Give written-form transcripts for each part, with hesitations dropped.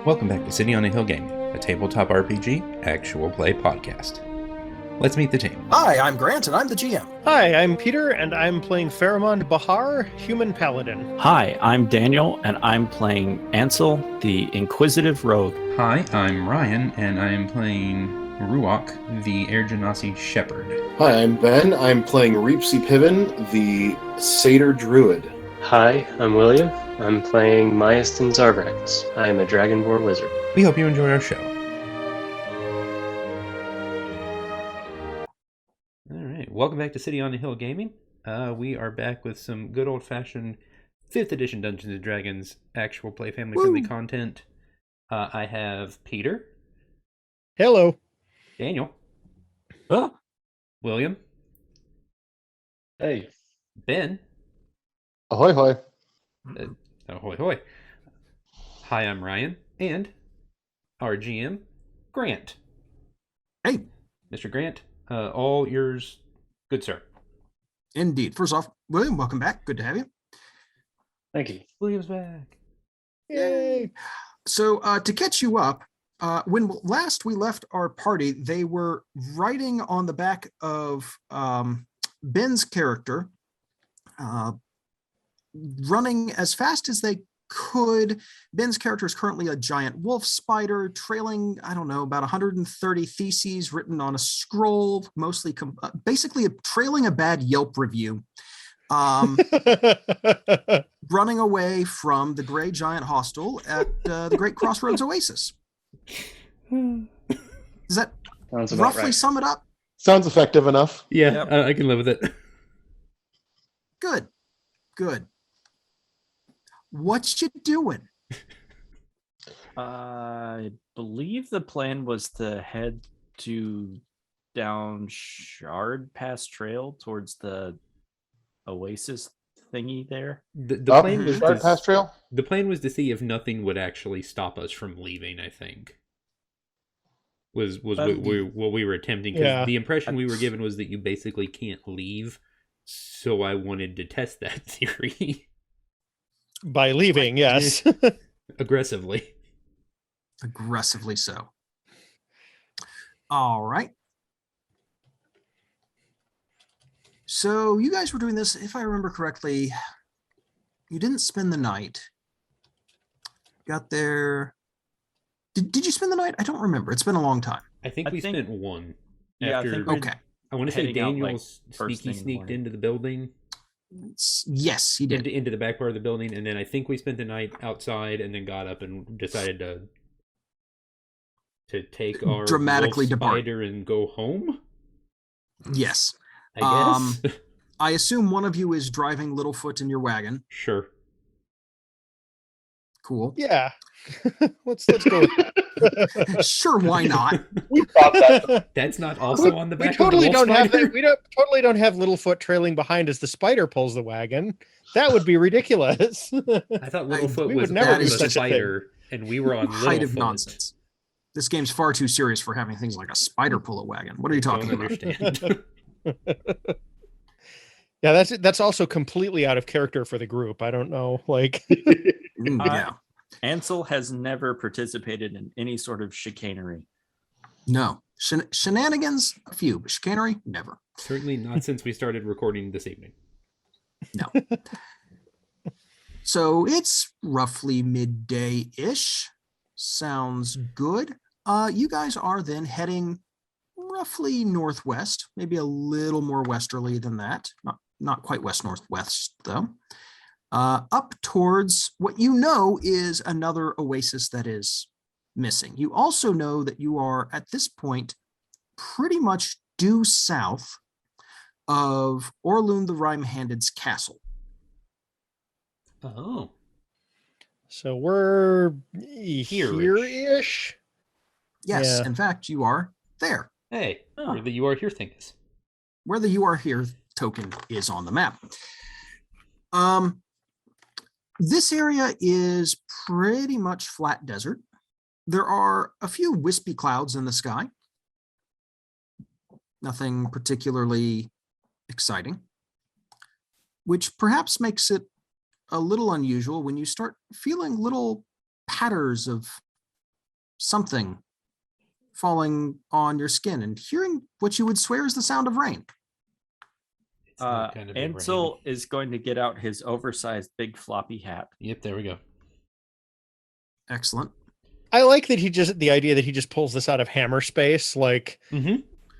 Welcome back to City on a Hill Gaming, a tabletop RPG actual play podcast. Let's meet the team. Hi, I'm Grant, and I'm the GM. Hi, I'm Peter, and I'm playing Faramond Bahar, Human Paladin. Hi, I'm Daniel, and I'm playing Ansel, the Inquisitive Rogue. Hi, I'm Ryan, and I am playing Ruach, the Air Genasi Shepherd. Hi, I'm Ben. I'm playing Reepsy Piven, the Satyr Druid. Hi, I'm William. I'm playing Myastin Zarbrax. I am a Dragonborn wizard. We hope you enjoy our show. Alright, welcome back to City on the Hill Gaming. We are back with some good old-fashioned 5th edition Dungeons & Dragons actual play family-friendly content. I have Peter. Hello. Daniel. Oh. William. Hey. Ben. Ahoy, hoy. Ahoy, hoy. Hi, I'm Ryan, and our GM, Grant. Hey. Mr. Grant, all yours, good sir. Indeed. First off, William, welcome back. Good to have you. Thank you. William's back. Yay. So, to catch you up, when last we left our party, they were writing on the back of Ben's character, running as fast as they could. Ben's character is currently a giant wolf spider trailing, I don't know, about 130 theses written on a scroll, mostly basically trailing a bad Yelp review. Running away from the Grey Giant Hostel at the Great Crossroads Oasis. Does that roughly sum it up? Sounds effective enough. Yeah, Yep. I can live with it. Good. What you doing? I believe the plan was to head down Shard Pass Trail towards the Oasis thingy there. The plan was Shard Pass Trail? The plan was to see if nothing would actually stop us from leaving, I think. Was what we were attempting, because the impression we were given was that you basically can't leave, so I wanted to test that theory. By leaving, yes. Aggressively So. All right. So you guys were doing this, if I remember correctly, you didn't spend the night. Got there. Did you spend the night? I don't remember. It's been a long time. I think we spent one. Yeah, After, I think we're Okay. I want to say heading out, Daniel like, first thing in the sneaked morning. into the building. Yes, he did. Into the back part of the building, and then I think we spent the night outside, and then got up and decided to take our Dramatically wolf depart. spider and go home. Yes. I guess. I assume one of you is driving Littlefoot in your wagon. Sure. Cool. Yeah. Let's go. Sure, why not? That's not also on the back. We totally of the don't wolf have spider? that. We totally don't have Littlefoot trailing behind as the spider pulls the wagon. That would be ridiculous. I thought Littlefoot we was would never on do the such a thing. spider, and we were on Height of Littlefoot. nonsense. This game's far too serious for having things like a spider pull a wagon. What are you talking Don't about? understand. Yeah, that's also completely out of character for the group. I don't know, like. Yeah. Ansel has never participated in any sort of chicanery. No. Shenanigans, a few, but chicanery, never. Certainly not since we started recording this evening. No. So it's roughly midday-ish. Sounds good. You guys are then heading roughly northwest, maybe a little more westerly than that. Not quite west-northwest, though. Up towards what you know is another oasis that is missing. You also know that you are, at this point, pretty much due south of Orlun the Rhyme-Handed's castle. Oh. So we're Here-ish. here-ish. Yes, Yeah. in fact, you are there, Hey, Oh. where the You Are Here thing is. where the You Are Here token is on the map. This area is pretty much flat desert. There are a few wispy clouds in the sky. Nothing particularly exciting, which perhaps makes it a little unusual when you start feeling little patters of something falling on your skin and hearing what you would swear is the sound of rain. It's not gonna be Ansel rain. is going to get out his oversized big floppy hat. Yep, there we go. Excellent. I like that the idea that he just pulls this out of hammer space. Like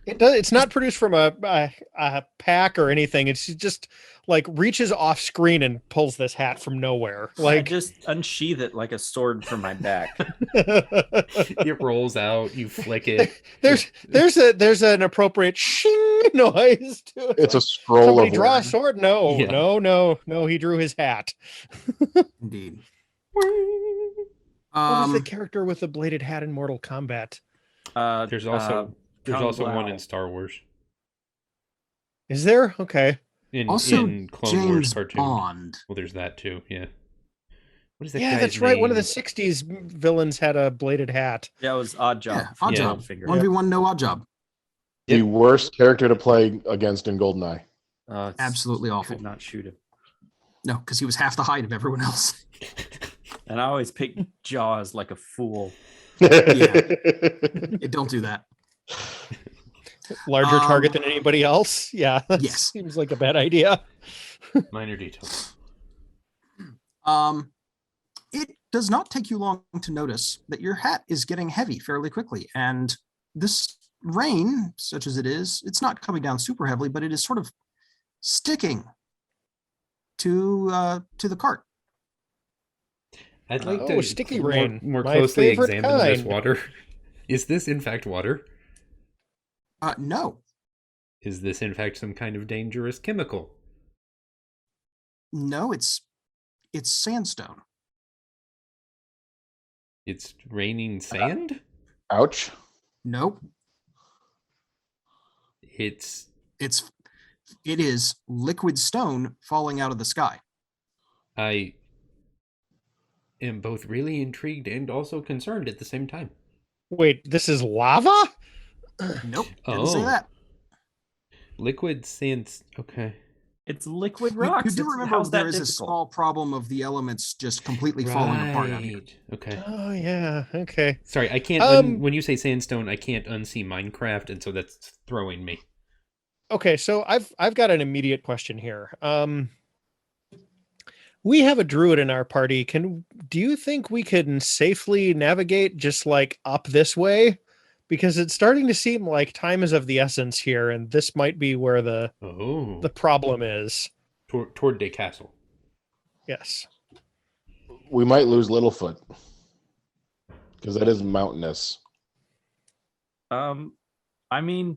it's not produced from a pack or anything. It's just like reaches off screen and pulls this hat from nowhere. Like I just unsheath it like a sword from my back. It rolls out, you flick it. there's an appropriate shing noise to it. It's a Like, scroll somebody of draw a word. sword. No, Yeah. no. He drew his hat. Indeed. What was the character with the bladed hat in Mortal Kombat? There's also Kung one Lao. in Star Wars. Is there? Okay. In Clone Wars James cartoon. Bond. Well, there's that too. Yeah. What is that? Yeah, guy's that's right. One of the name? '60s villains had a bladed hat. Yeah, it was Odd Job. Yeah, Odd Yeah. Job. Finger. 1v1, no Odd Job. The Yep. worst character to play against in GoldenEye. Absolutely awful. Could not shoot him. No, because he was half the height of everyone else. And I always pick Jaws like a fool. Yeah, don't do that. Larger target than anybody else. Yeah. That Yes. seems like a bad idea. Minor details. It does not take you long to notice that your hat is getting heavy fairly quickly. And this rain, such as it is, it's not coming down super heavily, but it is sort of sticking to the cart. I'd like Oh, to sticky rain. more My closely favorite examine this kind. water. Is this in fact water? No, Is this in fact some kind of dangerous chemical? no, it's sandstone. It's raining sand? Ouch. Nope. It It is liquid stone falling out of the sky. I am both really intrigued and also concerned at the same time. Wait, this is lava? Nope, didn't say Oh. that. Liquid sands. Okay. It's liquid You rocks. do It's- remember how's that there is a difficult? small problem of the elements just completely falling apart out here. Right. Okay. Oh yeah. Okay. Sorry, I can't. When you say sandstone, I can't unsee Minecraft, and so that's throwing me. Okay, so I've got an immediate question here. We have a druid in our party. Do you think we can safely navigate just like up this way? Because it's starting to seem like time is of the essence here, and this might be where the problem is. Toward the castle. Yes. We might lose Littlefoot because that is mountainous. I mean,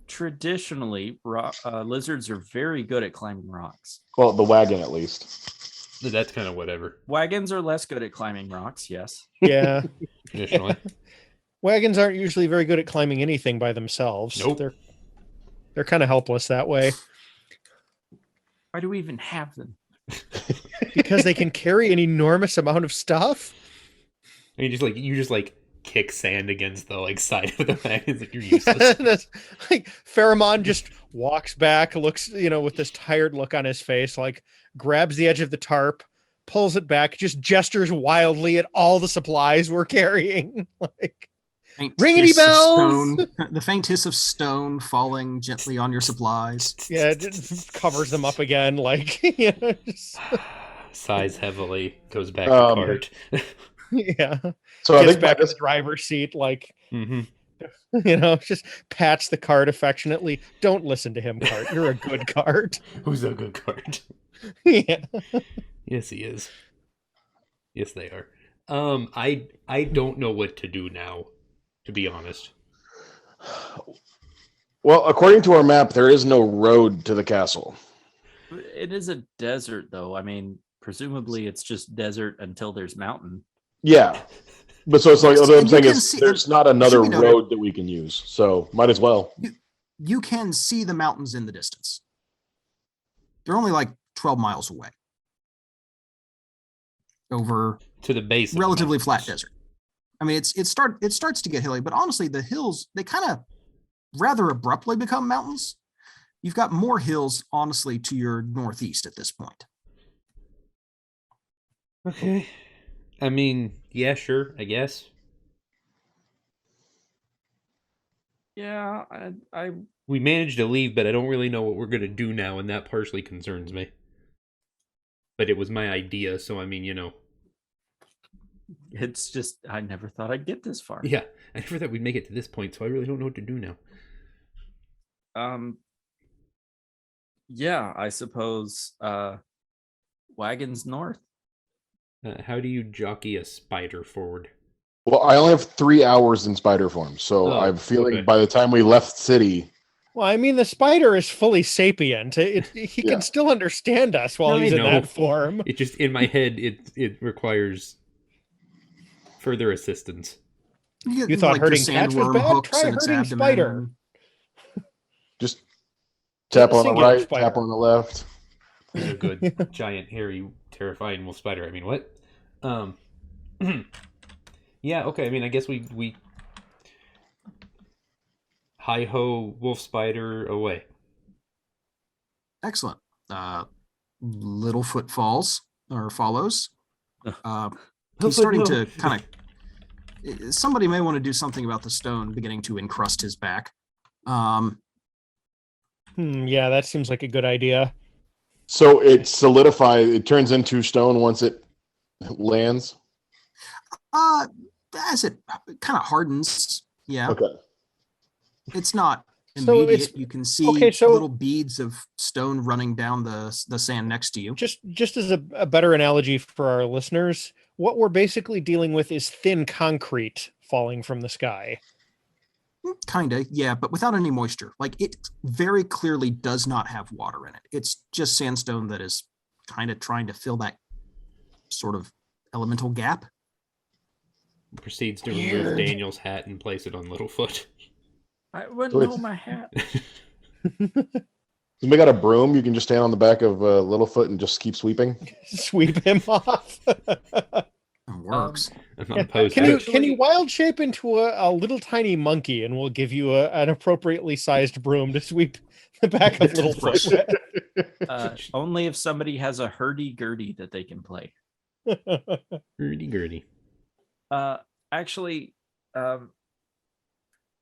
traditionally, lizards are very good at climbing rocks. Well, the wagon at least. That's kind of whatever. Wagons are less good at climbing rocks. Yes. Yeah. Traditionally. Wagons aren't usually very good at climbing anything by themselves. Nope. They're kind of helpless that way. Why do we even have them? Because they can carry an enormous amount of stuff. I mean, you just kick sand against the side of the wagon that you're useless. That's, like Pheromon just walks back, looks, with this tired look on his face, grabs the edge of the tarp, pulls it back, just gestures wildly at all the supplies we're carrying. Ringity bells! The faint hiss of stone falling gently on your supplies. Yeah, it just covers them up again, Sighs heavily, goes back to cart. Yeah. So I Gets think back in the driver's seat, just pats the cart affectionately. Don't listen to him, cart. You're a good cart. Who's a good cart? Yeah. Yes, he is. Yes, they are. I don't know what to do now, to be honest. Well, according to our map, there is no road to the castle. It is a desert, though. I mean, presumably it's just desert until there's mountain. Yeah. But so it's like, what I'm saying is there's not another should be noted. road that we can use. So might as well. You can see the mountains in the distance. They're only 12 miles away. Over to the base of relatively the flat desert. I mean, it starts to get hilly, but honestly, the hills, they kind of rather abruptly become mountains. You've got more hills, honestly, to your northeast at this point. Okay. I mean, yeah, sure, I guess. Yeah, I We managed to leave, but I don't really know what we're going to do now, and that partially concerns me. But it was my idea, so I mean, it's just I never thought I'd get this far. Yeah, I never thought we'd make it to this point, so I really don't know what to do now. Yeah, I suppose wagons north. How do you jockey a spider forward? Well, I only have 3 hours in spider form, so I'm feeling by the time we left city. Well, I mean, the spider is fully sapient. He can still understand us while he's in that form. It just, in my head, it requires further assistance. You thought hurting cats was bad? Try hurting spider. Just tap on the right, spider. Tap on the left. A good, giant, hairy, terrifying wolf spider. I mean, what? Yeah, okay. I mean, I guess we hi-ho, wolf spider away. Excellent. Littlefoot follows. He's starting to kind of. Somebody may want to do something about the stone beginning to encrust his back. Yeah, that seems like a good idea. So it solidifies. It turns into stone once it lands. As it kind of hardens. Yeah. Okay. It's not immediate. You can see little beads of stone running down the sand next to you. Just as a better analogy for our listeners, what we're basically dealing with is thin concrete falling from the sky. Kind of, yeah, but without any moisture. Like, it very clearly does not have water in it. It's just sandstone that is kind of trying to fill that sort of elemental gap. Proceeds to remove Daniel's hat and place it on Littlefoot. I wouldn't know my hat. We got a broom. You can just stand on the back of Littlefoot and just keep sweeping. Sweep him off. It works. Can you wild shape into a little tiny monkey, and we'll give you an appropriately sized broom to sweep the back of Littlefoot with? Only if somebody has a hurdy-gurdy that they can play. Hurdy-gurdy. Actually,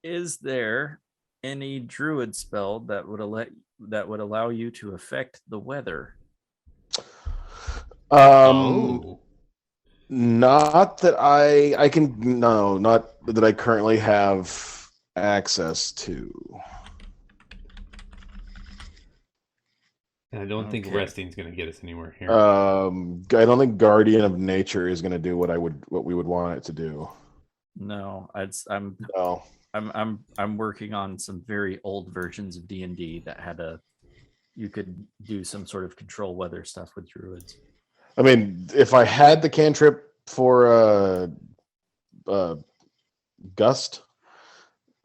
is there any druid spell that would allow you to affect the weather? Not that I can. No, not that I currently have access to. I don't think resting's going to get us anywhere here. I don't think Guardian of Nature is going to do what we would want it to do. No, I'm working on some very old versions of D&D that you could do some sort of control weather stuff with druids. I mean, if I had the cantrip for gust,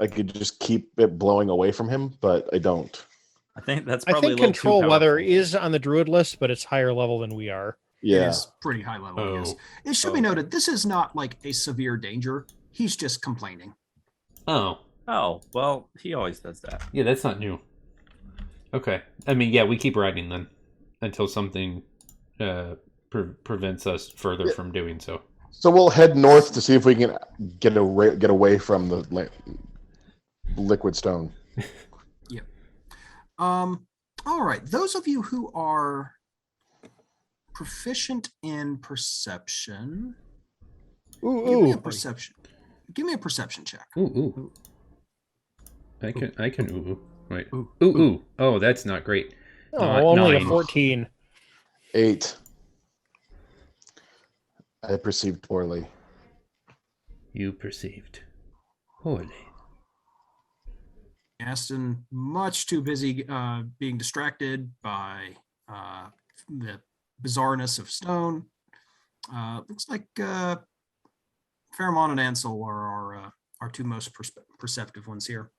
I could just keep it blowing away from him, but I don't. I think that's probably. I think control weather is on the druid list, but it's higher level than we are. Yeah, it is pretty high level. Yes, it should be noted. This is not like a severe danger. He's just complaining. Oh, well, he always does that. Yeah, that's not new. Okay, I mean, yeah, we keep riding then until something prevents us further from doing so. So we'll head north to see if we can get away from the liquid stone. Yep. All right. Those of you who are proficient in perception, give me a perception. Give me a perception check. Ooh. I can ooh. Wait. Ooh. Oh, that's not great. Only 9. A 14. 8. I perceived poorly. You perceived poorly. Aston, much too busy being distracted by the bizarreness of stone. Looks like Pheromon and Ansel are our two most perceptive ones here.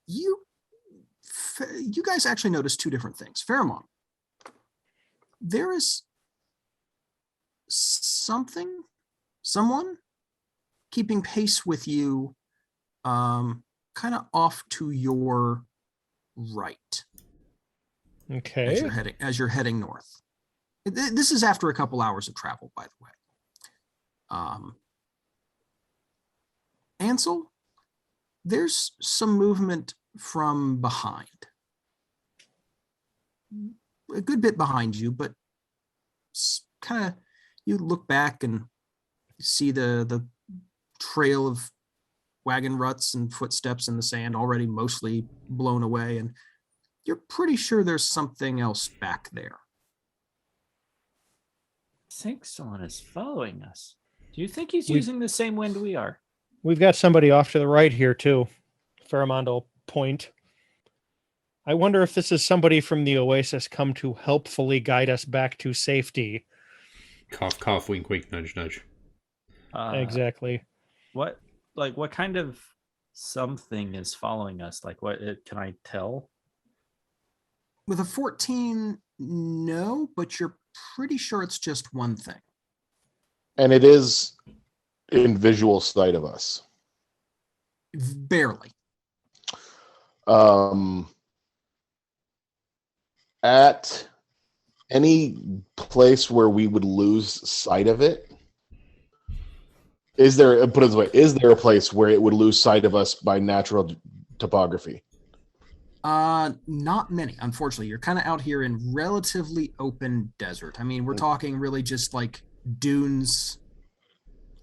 You guys actually notice two different things. Pheromon, there is someone keeping pace with you, kind of off to your right. Okay. As you're heading north. This is after a couple hours of travel, by the way. Ansel, there's some movement from behind. A good bit behind you, but kind of you look back and see the trail of wagon ruts and footsteps in the sand already mostly blown away, and you're pretty sure there's something else back there. I think someone is following us. Do you think he's using the same wind we are? We've got somebody off to the right here too. Faramond will point. I wonder if this is somebody from the Oasis come to helpfully guide us back to safety. Cough, cough, wink, wink, nudge, nudge. Exactly. What kind of something is following us? Like, what can I tell? With a 14, no, but you're pretty sure it's just one thing. And it is in visual sight of us. Barely. At any place where we would lose sight of it, is there, put it this way, is there a place where it would lose sight of us by natural topography? Not many, unfortunately. You're kind of out here in relatively open desert. I mean, we're talking really just like dunes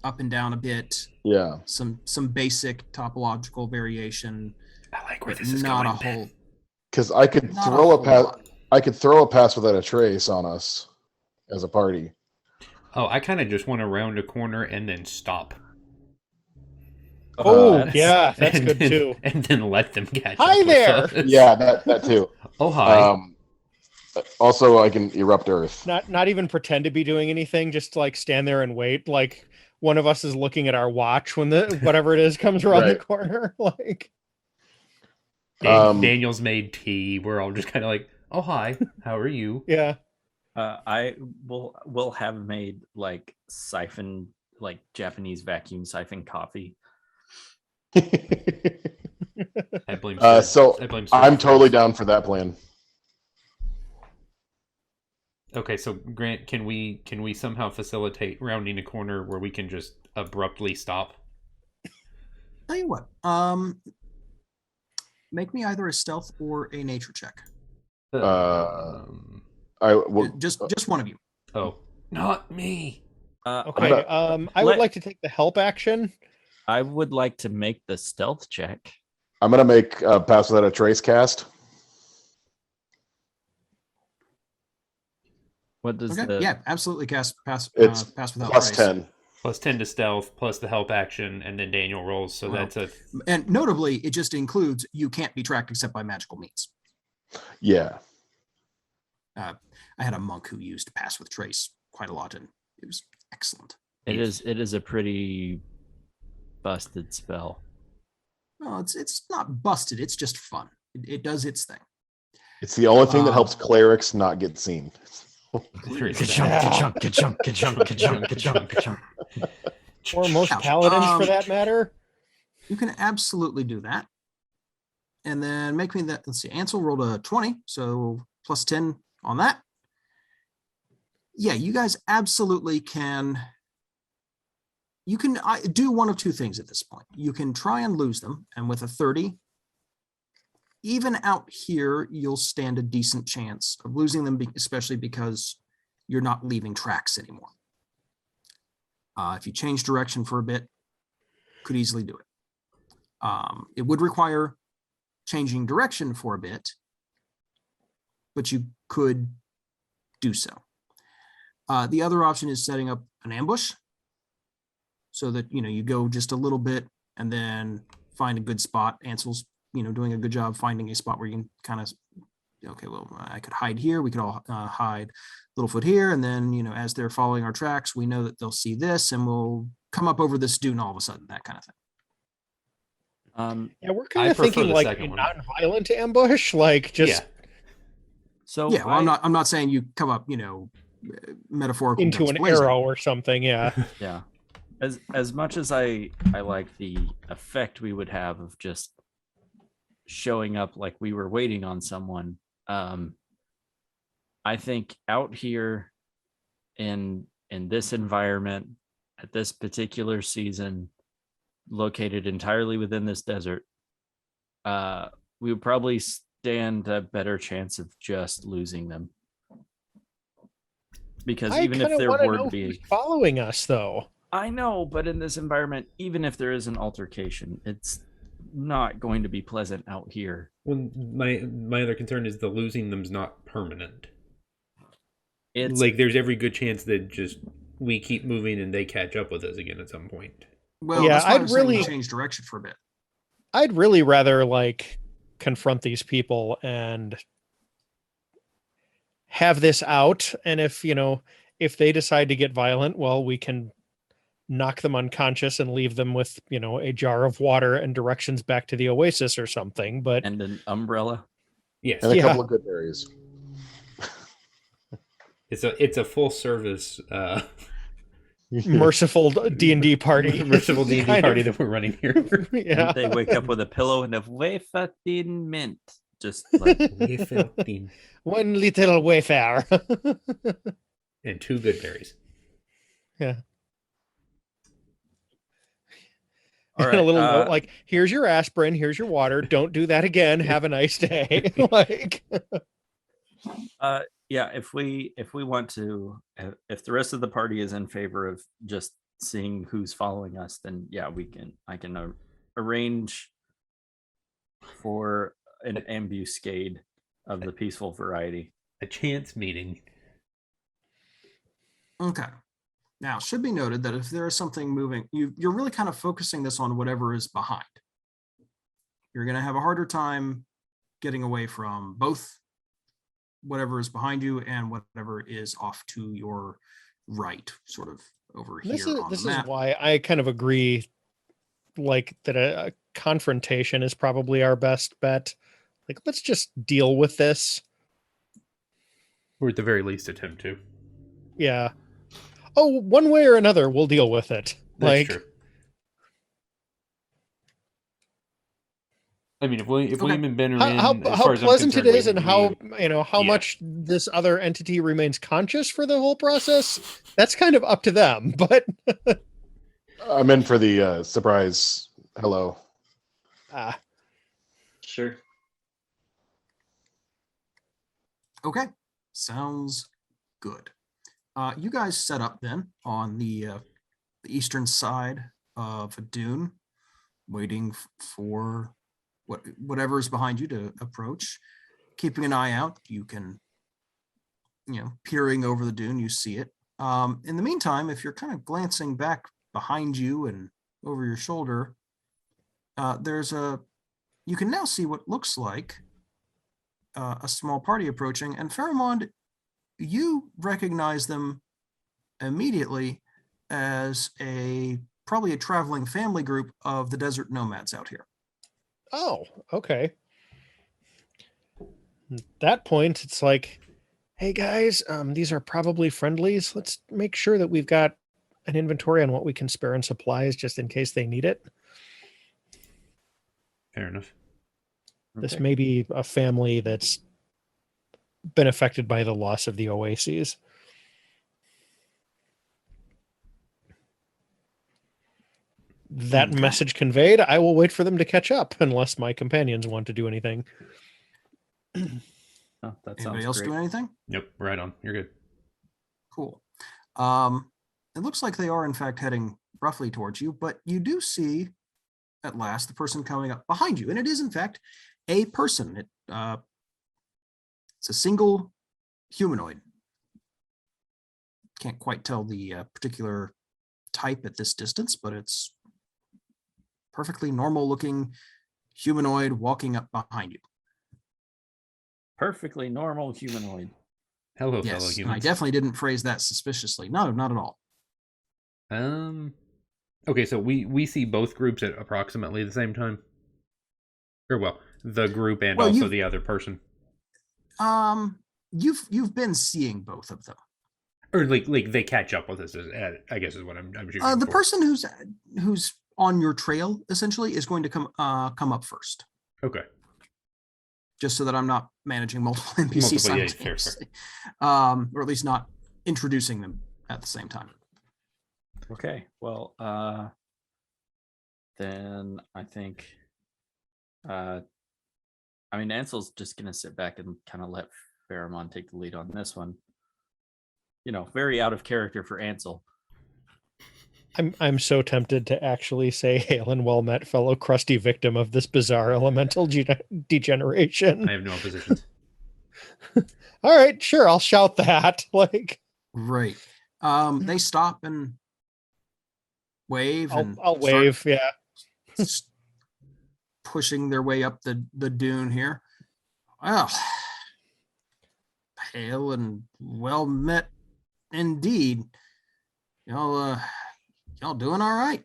up and down a bit. Yeah. Some basic topological variation. I like where this is not going. A whole. Because I could throw a pass. I could throw a pass without a trace on us as a party. Oh, I kind of just want to round a corner and then stop. Yeah, that's good too. And then let them catch Hi up there. with us. Yeah, that too. Oh, hi. Also, I can erupt Earth. Not even pretend to be doing anything. Just like stand there and wait. Like one of us is looking at our watch when the whatever it is comes around the corner. Like Daniel's made tea. We're all just kind of like, oh, hi. How are you? Yeah. I will have made like siphon, like Japanese vacuum siphon coffee. I blame I'm totally down for that plan. Okay, so Grant, can we somehow facilitate rounding a corner where we can just abruptly stop? Tell you what, make me either a stealth or a nature check. Just one of you. Oh, not me. Okay. I would like to take the help action. I would like to make the stealth check. I'm gonna make a pass without a trace cast. What does yeah, absolutely pass pass without plus trace. 10. Plus 10 to stealth, plus the help action, and then Daniel rolls. So that's a. And notably, it just includes you can't be tracked except by magical means. Yeah. I had a monk who used pass with trace quite a lot, and it was excellent. It is a pretty busted spell. No, it's not busted. It's just fun. It does its thing. It's the only thing that helps clerics not get seen. Or most paladins, for that matter. You can absolutely do that. And then make me that. Let's see. Ansel rolled a 20, so plus 10 on that. Yeah, you guys absolutely can. You can do one of two things at this point. You can try and lose them, and with a 30, even out here, you'll stand a decent chance of losing them, especially because you're not leaving tracks anymore. If you change direction for a bit, could easily do it. It would require changing direction for a bit, but you could do so. The other option is setting up an ambush so that, you go just a little bit and then find a good spot. Ansel's, doing a good job finding a spot where you can kind of, okay, well, I could hide here. We could all hide Littlefoot here. And then, as they're following our tracks, we know that they'll see this and we'll come up over this dune all of a sudden, that kind of thing. Yeah, we're kind of thinking like a non-violent ambush, like just. Yeah. So yeah, well, I'm not saying you come up, metaphorical into an arrow or something. Yeah. Yeah. As much as I like the effect we would have of just showing up like we were waiting on someone, I think out here in this environment at this particular season, located entirely within this desert, we would probably stand a better chance of just losing them. Because even if there were to be following us, though, I know, but in this environment, even if there is an altercation, it's not going to be pleasant out here. Well, my other concern is the losing them's not permanent. It's like there's every good chance that just we keep moving and they catch up with us again at some point. Well, yeah, that's why I'd really change direction for a bit. I'd really rather like confront these people and have this out. And if they decide to get violent, well, we can knock them unconscious and leave them with, a jar of water and directions back to the oasis or something. But and an umbrella. Yes. And a couple of good berries. It's a full service merciful D&D party. Merciful D&D party that we're running here. Yeah. And they wake up with a pillow and a wafer thin mint. Just like wafer thin. One little wafer. And 2 good berries. Yeah. All right, a little note like, here's your aspirin, here's your water. Don't do that again. Have a nice day. Like yeah, if we want to, if the rest of the party is in favor of just seeing who's following us, then yeah, I can arrange for an ambuscade of the peaceful variety. A chance meeting. Okay. Now, it should be noted that if there is something moving, you're really kind of focusing this on whatever is behind. You're going to have a harder time getting away from both whatever is behind you and whatever is off to your right, sort of over here on the map. Is why I kind of agree, like that a confrontation is probably our best bet. Like, let's just deal with this. Or at the very least attempt to. Yeah. Oh, one way or another, we'll deal with it. That's true. I mean, if William and Ben are how pleasant it is, and how much this other entity remains conscious for the whole process, that's kind of up to them. But I'm in for the surprise hello. Sure. Okay, sounds good. You guys set up then on the eastern side of a dune, waiting for whatever is behind you to approach, keeping an eye out. You can, peering over the dune, you see it. In the meantime, if you're kind of glancing back behind you and over your shoulder, you can now see what looks like a small party approaching, and Pharamond, you recognize them immediately as probably a traveling family group of the desert nomads out here. Oh, okay. At that point, it's like, hey guys, these are probably friendlies. Let's make sure that we've got an inventory on what we can spare in supplies just in case they need it. Fair enough. This may be a family that's been affected by the loss of the oases. That message conveyed, I will wait for them to catch up unless my companions want to do anything. Anybody else do anything? Nope, right on. You're good. Cool. It looks like they are in fact heading roughly towards you, but you do see at last the person coming up behind you, and it is in fact a person. It's a single humanoid. Can't quite tell the particular type at this distance, but it's perfectly normal looking humanoid walking up behind you. Perfectly normal humanoid. Hello, yes, fellow humans. And I definitely didn't phrase that suspiciously. No, not at all. Okay, so we see both groups at approximately the same time. Or the group and also the other person. You've been seeing both of them. Or like they catch up with us, I guess is what I'm shooting the for. person who's on your trail essentially is going to come up first. Okay. Just so that I'm not managing multiple NPCs simultaneously. Or at least not introducing them at the same time. Okay. Well, then I think, I mean, Ansel's just gonna sit back and kind of let Pheromon take the lead on this one. You know, very out of character for Ansel. I'm so tempted to actually say, "Hail and well met, fellow crusty victim of this bizarre elemental degeneration." I have no oppositions. All right, sure, I'll shout that. Like, Right. They stop and wave, and I'll wave. Yeah. Pushing their way up the dune here. Well, hail and well met indeed. Y'all doing all right?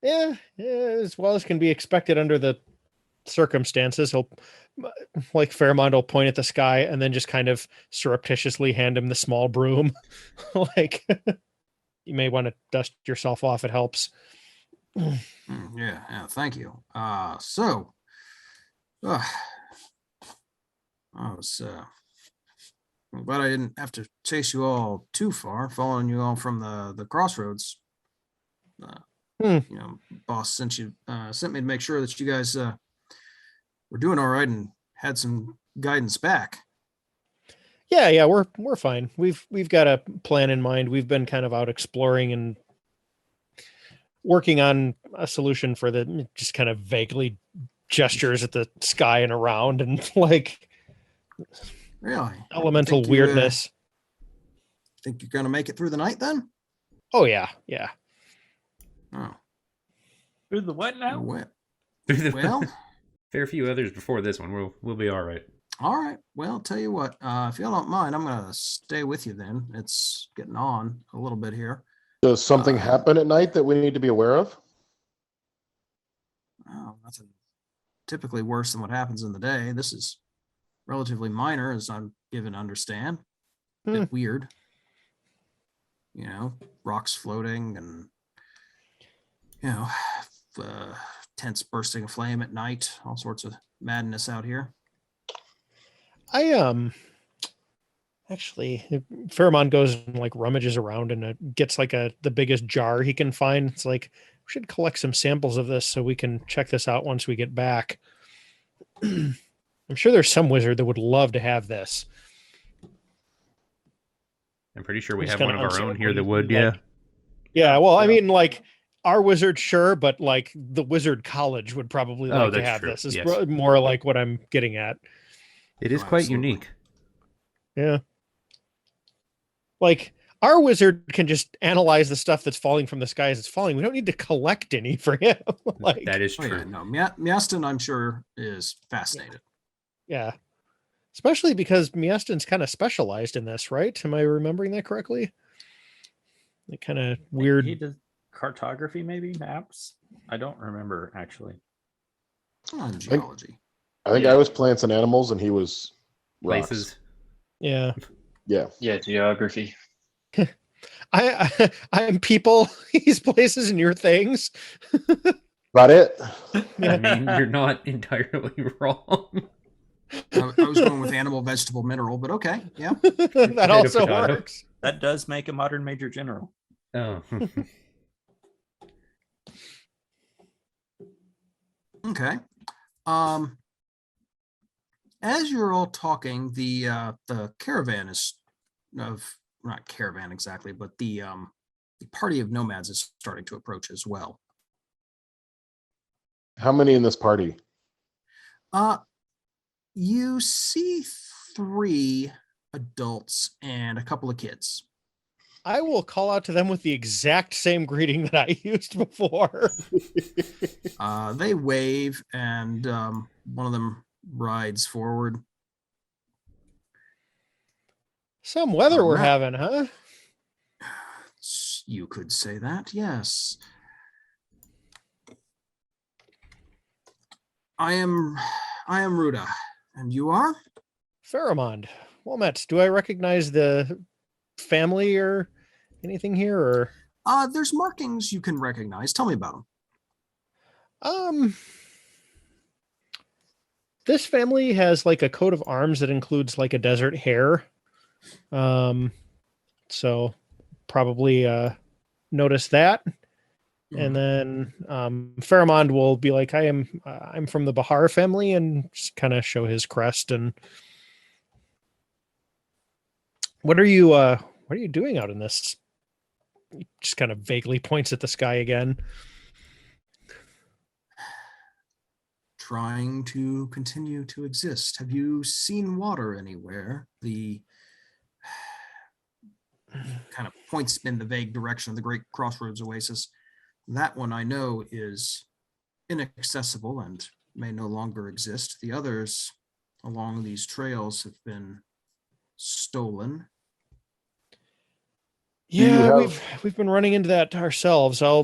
Yeah, as well as can be expected under the circumstances. He'll, like Fairmont, will point at the sky and then just kind of surreptitiously hand him the small broom. Like, you may want to dust yourself off. It helps. Yeah, thank you. I was I'm glad I didn't have to chase you all too far, following you all from the crossroads. You know, boss sent me to make sure that you guys were doing all right and had some guidance back. Yeah, we're fine. We've got a plan in mind. We've been kind of out exploring and working on a solution for the just kind of vaguely gestures at the sky and around and like Really? elemental weirdness. Think you're gonna make it through the night then? Oh yeah. Oh, Through the what now? well, fair few others before this one. We'll be all right. all right. Well, tell you what, if y'all don't mind, I'm gonna stay with you then. It's getting on a little bit here. Does something happen at night that we need to be aware of? Oh, nothing typically worse than what happens in the day. This is relatively minor, as I'm given to understand. A bit weird. You know, rocks floating and, you know, tents bursting aflame at night, all sorts of madness out here. Actually, Fairmont goes and like rummages around and gets like the biggest jar he can find. It's like, we should collect some samples of this so we can check this out once we get back. I'm sure there's some wizard that would love to have this. I'm pretty sure we Just have one kinda of our own here that unceremonious, would, like- Yeah, well, I mean, like, our wizard, sure, but like the wizard college would probably like to that's have true. this. Is Yes. more like what I'm getting at. It is quite Absolutely. unique. Yeah. Like, our wizard can just analyze the stuff that's falling from the sky as it's falling. We don't need to collect any for him. Like, That is Oh, true. yeah, no, Miastin, I'm sure, is fascinated. yeah. Especially because Miastin's kind of specialized in this, right? Am I remembering that correctly? Like, kind of weird. He does cartography, maybe maps. I don't remember actually. Geology. I think I was plants and animals, and he was rocks. Places. Yeah. Yeah. Yeah, geography. I'm people, he's places, and your things. About it. I mean, you're not entirely wrong. I was going with animal, vegetable, mineral, but okay, yeah. That also potato. works. That does make a modern major general. Oh. Okay. As you're all talking, the caravan is not caravan exactly, but the party of nomads is starting to approach as well. How many in this party? You see 3 adults and a couple of kids. I will call out to them with the exact same greeting that I used before. They wave, and one of them rides forward. Some weather we're Alright. having, huh? You could say that, yes. I am Ruda, and you are? Pheromond. Wilmette, do I recognize the family or anything here? Or There's markings you can recognize. Tell me about them. This family has like a coat of arms that includes like a desert hare. So probably notice that. And then Pharamond will be like, I'm from the Bahar family, and just kind of show his crest. And what are you doing out in this? He just kind of vaguely points at the sky again. Trying to continue to exist. Have you seen water anywhere? The kind of points in the vague direction of the Great Crossroads Oasis. That one I know is inaccessible and may no longer exist. The others along these trails have been stolen. Yeah, we've been running into that ourselves. I'll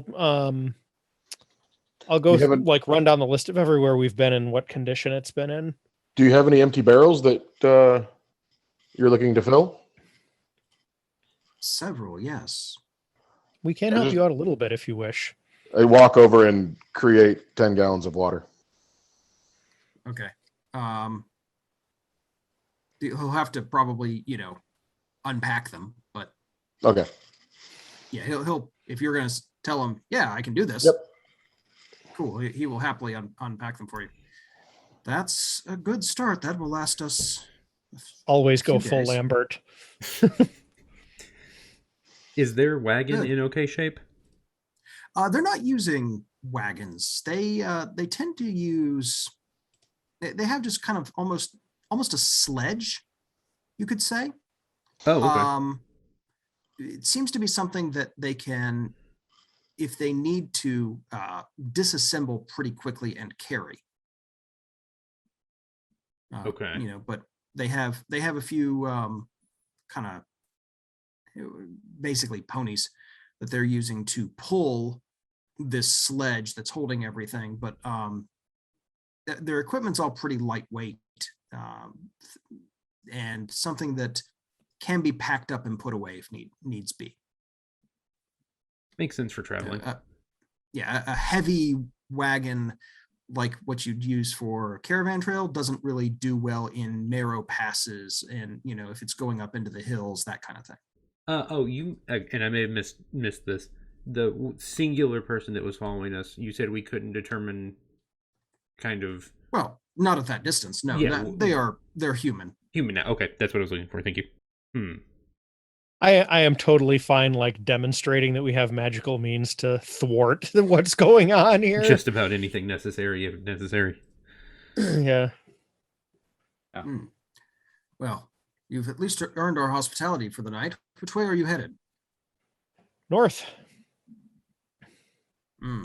go like run down the list of everywhere we've been and what condition it's been in. Do you have any empty barrels that you're looking to fill? Several, yes. We can help you out a little bit if you wish. I walk over and create 10 gallons of water. Okay. He'll have to probably, unpack them, but okay. Yeah, he'll if you're gonna tell him, yeah, I can do this. Yep. Cool. He will happily unpack them for you. That's a good start. That will last us. Always go full Lambert. Is their wagon in okay shape? They're not using wagons. They tend to use. They have just kind of almost a sledge, you could say. Oh, okay. It seems to be something that they can, if they need to, disassemble pretty quickly and carry. Okay. But they have a few kind of basically ponies that they're using to pull this sledge that's holding everything. But their equipment's all pretty lightweight and something that can be packed up and put away if needs be. Makes sense for traveling. A heavy wagon like what you'd use for a caravan trail doesn't really do well in narrow passes and, if it's going up into the hills, that kind of thing. And I may have missed this. The singular person that was following us, you said we couldn't determine kind of... Well, not at that distance. No, yeah, they're human. Human now. Okay, that's what I was looking for. Thank you. I am totally fine, like, demonstrating that we have magical means to thwart what's going on here. Just about anything necessary, if necessary. Yeah. Well, you've at least earned our hospitality for the night. Which way are you headed? North.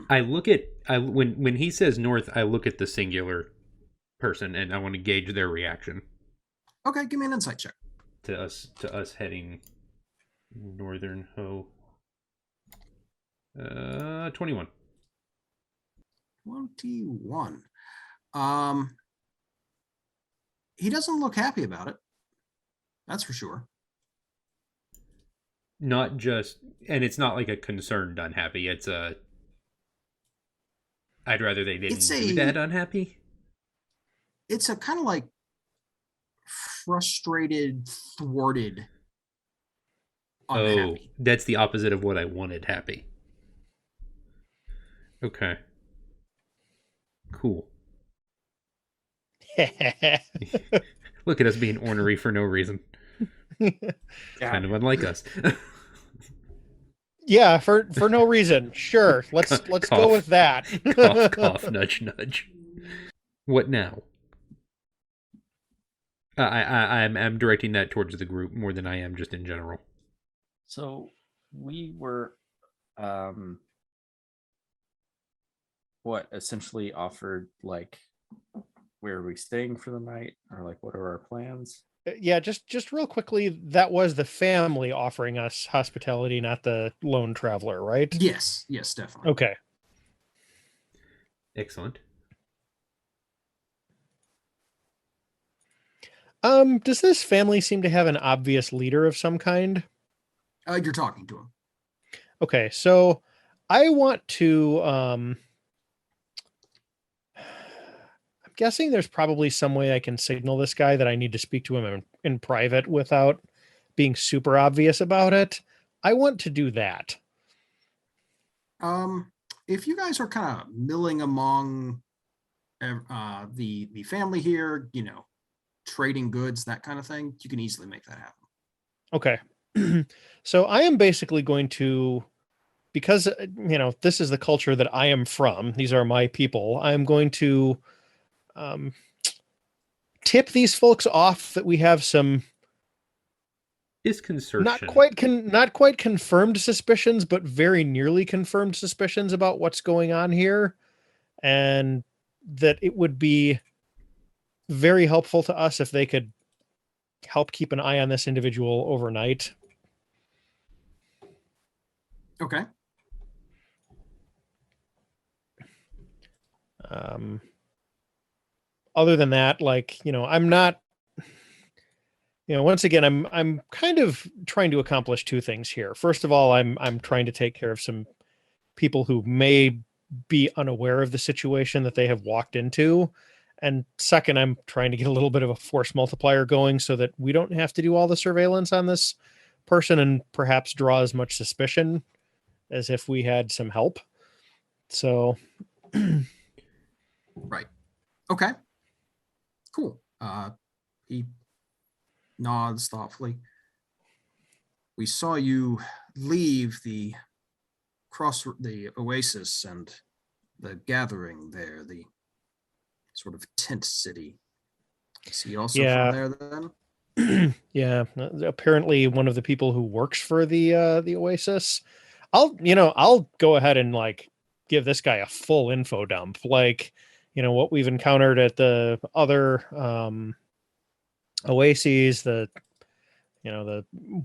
I look at when he says north, I look at the singular person and I want to gauge their reaction. Okay, give me an insight check. To us heading northern ho. 21. 21. He doesn't look happy about it. That's for sure. Not just, and it's not like a concerned unhappy. It's I'd rather they didn't do that unhappy. It's a kind of like frustrated, thwarted, unhappy. Oh, that's the opposite of what I wanted, happy. Okay. Cool. Look at us being ornery for no reason. Kind of unlike us. Yeah, for no reason. Sure. Let's go with that. Cough, cough, nudge, nudge. What now? I'm directing that towards the group more than I am just in general. So we were essentially offered, like, where are we staying for the night, or like what are our plans? Yeah, just real quickly, that was the family offering us hospitality, not the lone traveler, right? Yes, definitely. Okay. Excellent. Does this family seem to have an obvious leader of some kind? You're talking to him. Okay, so I want to I'm guessing there's probably some way I can signal this guy that I need to speak to him in private without being super obvious about it. I want to do that. if you guys are kind of milling among the family here, trading goods, that kind of thing, you can easily make that happen. Okay. So I am basically going to, because, this is the culture that I am from, these are my people, I'm going to tip these folks off that we have some disconcertion. Not quite confirmed suspicions, but very nearly confirmed suspicions about what's going on here. And that it would be very helpful to us if they could help keep an eye on this individual overnight. Okay. Other than that, I'm not, once again, I'm kind of trying to accomplish two things here. First of all, I'm trying to take care of some people who may be unaware of the situation that they have walked into. And second, I'm trying to get a little bit of a force multiplier going so that we don't have to do all the surveillance on this person and perhaps draw as much suspicion as if we had some help. So. Right. Okay. Cool. He nods thoughtfully. We saw you leave the oasis and the gathering there, the sort of tent city. Is he also from there then? Yeah, apparently one of the people who works for the oasis. I'll go ahead and give this guy a full info dump, what we've encountered at the other oases,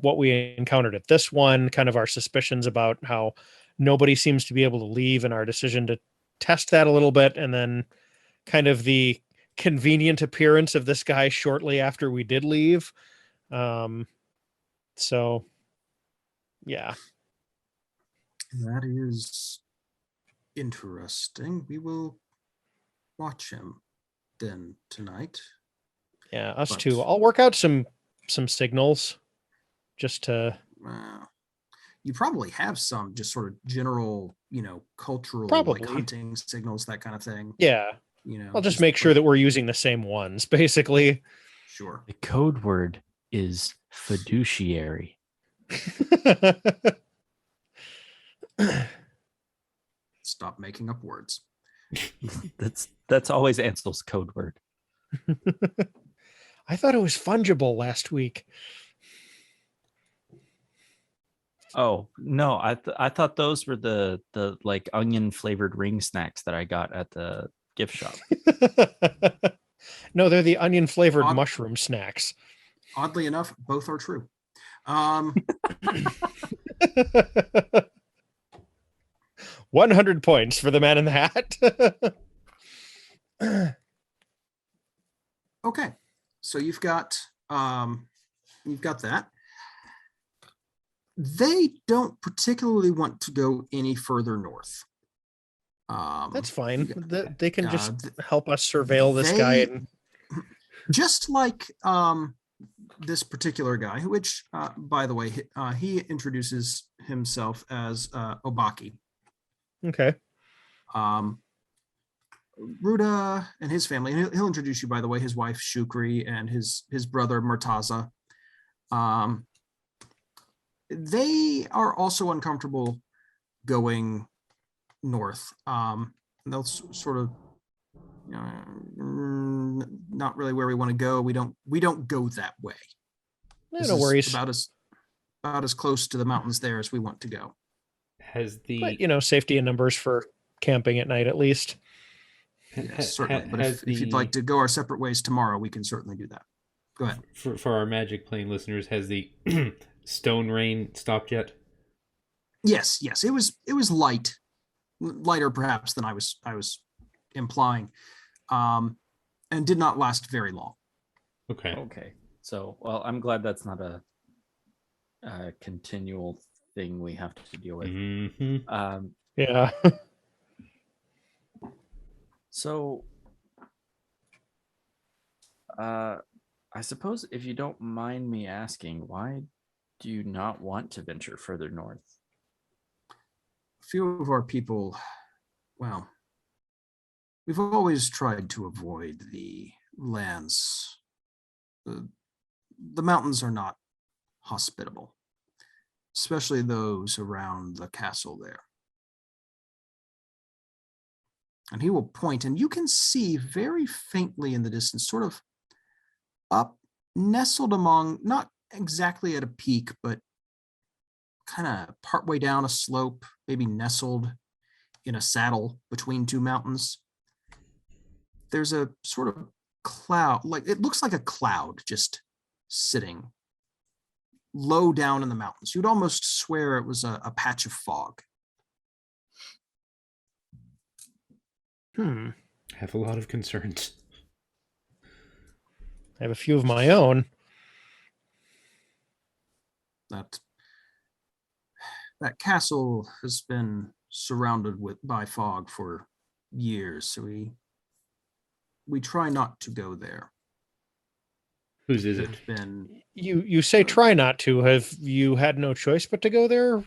what we encountered at this one, kind of our suspicions about how nobody seems to be able to leave, and our decision to test that a little bit, and then kind of the convenient appearance of this guy shortly after we did leave. So yeah. That is interesting. We will watch him then tonight. Yeah, us too. I'll work out some signals just to. You probably have some just sort of general, cultural, probably hunting signals, that kind of thing. Yeah. I'll just make sure that we're using the same ones, basically. Sure. The code word is fiduciary. Stop making up words. That's always Ansel's code word. I thought it was fungible last week. Oh no, I thought those were the onion flavored ring snacks that I got at the gift shop. No, they're the onion flavored mushroom snacks. Oddly enough, both are true. 100 points for the man in the hat. Okay, so you've got that. They don't particularly want to go any further north. That's fine. They can just help us surveil this guy. And just like this particular guy, which, by the way, he introduces himself as Obaki. Okay. Ruda and his family, and he'll introduce you, by the way, his wife Shukri and his brother Murtaza. They are also uncomfortable going north. They'll sort of, not really where we want to go. We don't go that way. No worries. About as close to the mountains there as we want to go. But, safety in numbers for camping at night, at least. Yes, certainly. But if you'd like to go our separate ways tomorrow, we can certainly do that. Go ahead. For our Magic Plane listeners, has the stone rain stopped yet? Yes. It was lighter perhaps than I was implying, and did not last very long. Okay. So, well, I'm glad that's not a continual thing we have to deal with. Mm-hmm. Yeah. So, I suppose if you don't mind me asking, why do you not want to venture further north? A few of our people Well, we've always tried to avoid the lands. The mountains are not hospitable, especially those around the castle there. And he will point, and you can see very faintly in the distance, sort of up, nestled among, not exactly at a peak, but kind of partway down a slope, maybe nestled in a saddle between two mountains. There's a sort of cloud, like it looks like a cloud just sitting low down in the mountains. You'd almost swear it was a patch of fog. I have a lot of concerns. I have a few of my own. That castle has been surrounded by fog for years, so we try not to go there. Whose is it? You say try not to. Have you had no choice but to go there?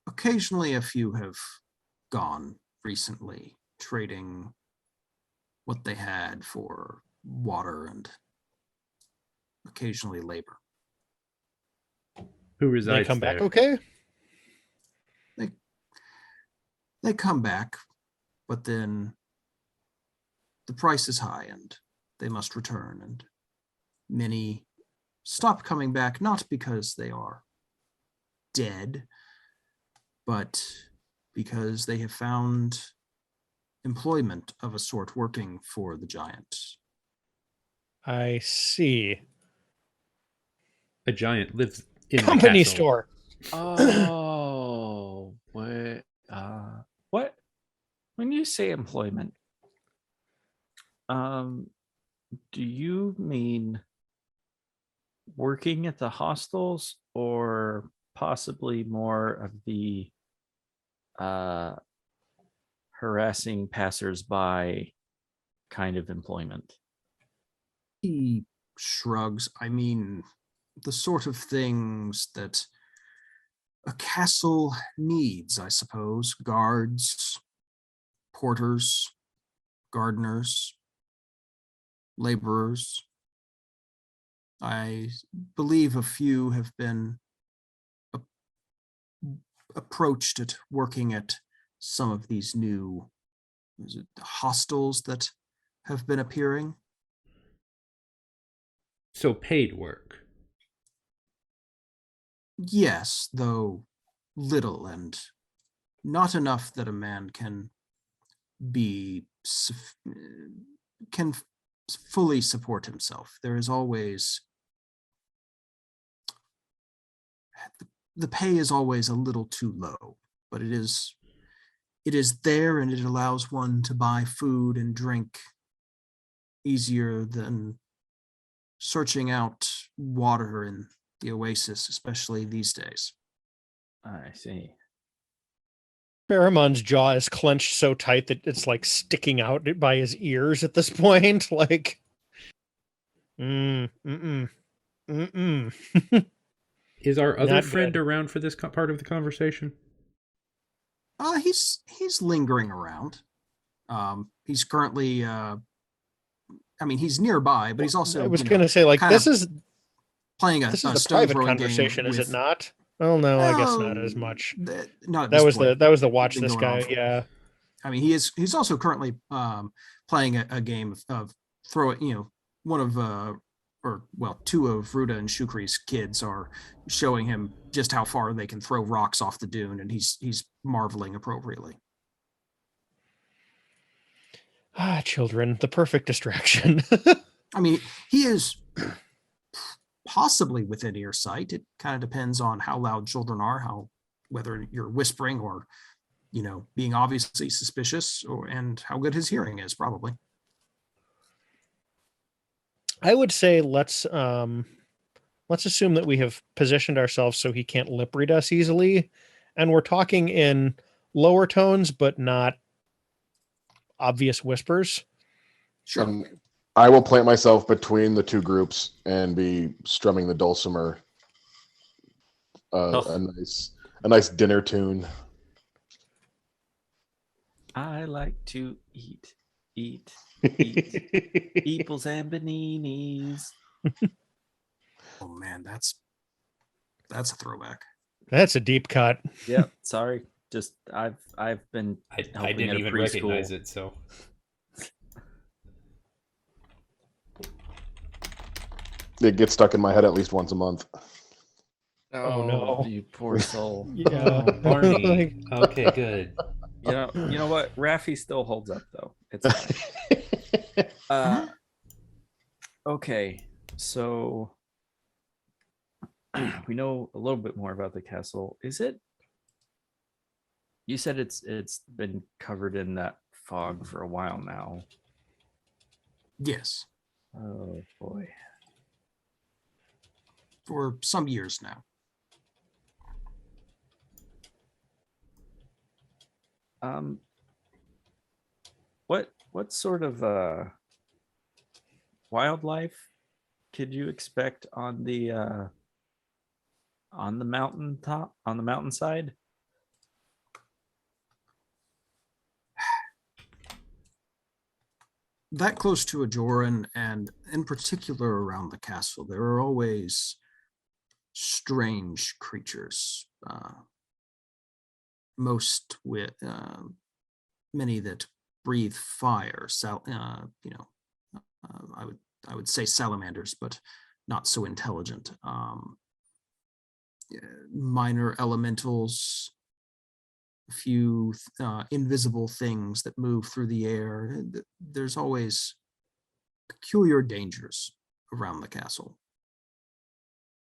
Occasionally a few have gone recently, trading what they had for water and occasionally labor. Who resides They come there? back okay? They come back, but then the price is high and they must return, and many stop coming back, not because they are dead, but because they have found employment of a sort working for the giant. I see. A giant lives in Company the castle. store. Oh, what? When you say employment, do you mean working at the hostels or possibly more of the harassing passersby kind of employment? He shrugs. I mean, the sort of things that a castle needs, I suppose. Guards, porters, gardeners, laborers. I believe a few have been approached at working at some of these new hostels that have been appearing. So paid work. Yes, though little and not enough that a man can fully support himself. There is always the pay is always a little too low, but it is there, and it allows one to buy food and drink easier than searching out water in the oasis, especially these days. I see. Baramon's jaw is clenched so tight that it's like sticking out by his ears at this point. Like, Is our other Not friend good. around for this part of the conversation? He's lingering around. He's currently he's nearby, but he's also I was going to say, like, this is playing a stone private throwing conversation, game is it not? Well, no, I guess not as much. That was the watch this guy. Yeah. I mean, he's also currently playing a game of throw it. One of two of Ruda and Shukri's kids are showing him just how far they can throw rocks off the dune, and he's marveling appropriately. Children, the perfect distraction. I mean, he is possibly within earsight. It kind of depends on how loud children are, whether you're whispering or, being obviously suspicious, and how good his hearing is, probably. I would say let's assume that we have positioned ourselves so he can't lip read us easily, and we're talking in lower tones but not obvious whispers. Sure. I will plant myself between the two groups and be strumming the dulcimer. A nice dinner tune. I like to eat. Eeples and baninis. Oh man, that's a throwback. That's a deep cut. Yeah, sorry. Just I've been I helping didn't at a even preschool. recognize it, so It gets stuck in my head at least once a month. Oh, no. You poor soul. Yeah. Oh, Barney. Okay, good. You know what? Raffi still holds up though. It's fine. Okay, so we know a little bit more about the castle. Is it? You said it's been covered in that fog for a while now. Yes, Oh boy. for some years now. What sort of wildlife could you expect on the mountainside? That close to Ajoran, and in particular around the castle, there are always strange creatures. Most with many that breathe fire. I would say salamanders, but not so intelligent. Minor elementals, a few invisible things that move through the air. There's always peculiar dangers around the castle.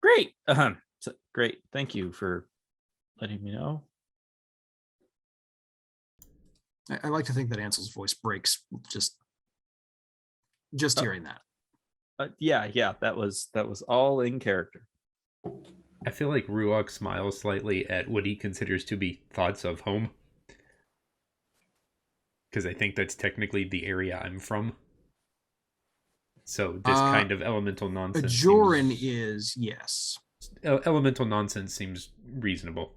Great. Great. Thank you for letting me know. I like to think that Ansel's voice breaks just hearing that. Yeah, that was all in character. I feel like Ruok smiles slightly at what he considers to be thoughts of home. Because I think that's technically the area I'm from. So this kind of elemental nonsense. Ajoran is, yes. Elemental nonsense seems reasonable.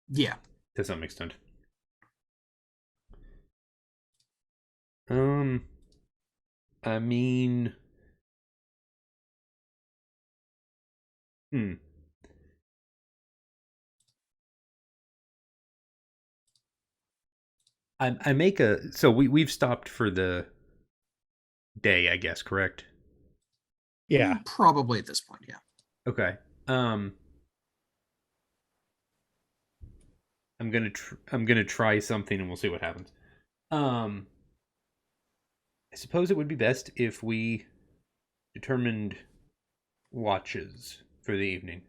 Yeah. To some extent. I mean... I make a... So we've stopped for the day, I guess, correct? Yeah. Probably at this point, yeah. Okay. I'm gonna try something and we'll see what happens. I suppose it would be best if we determined watches for the evening.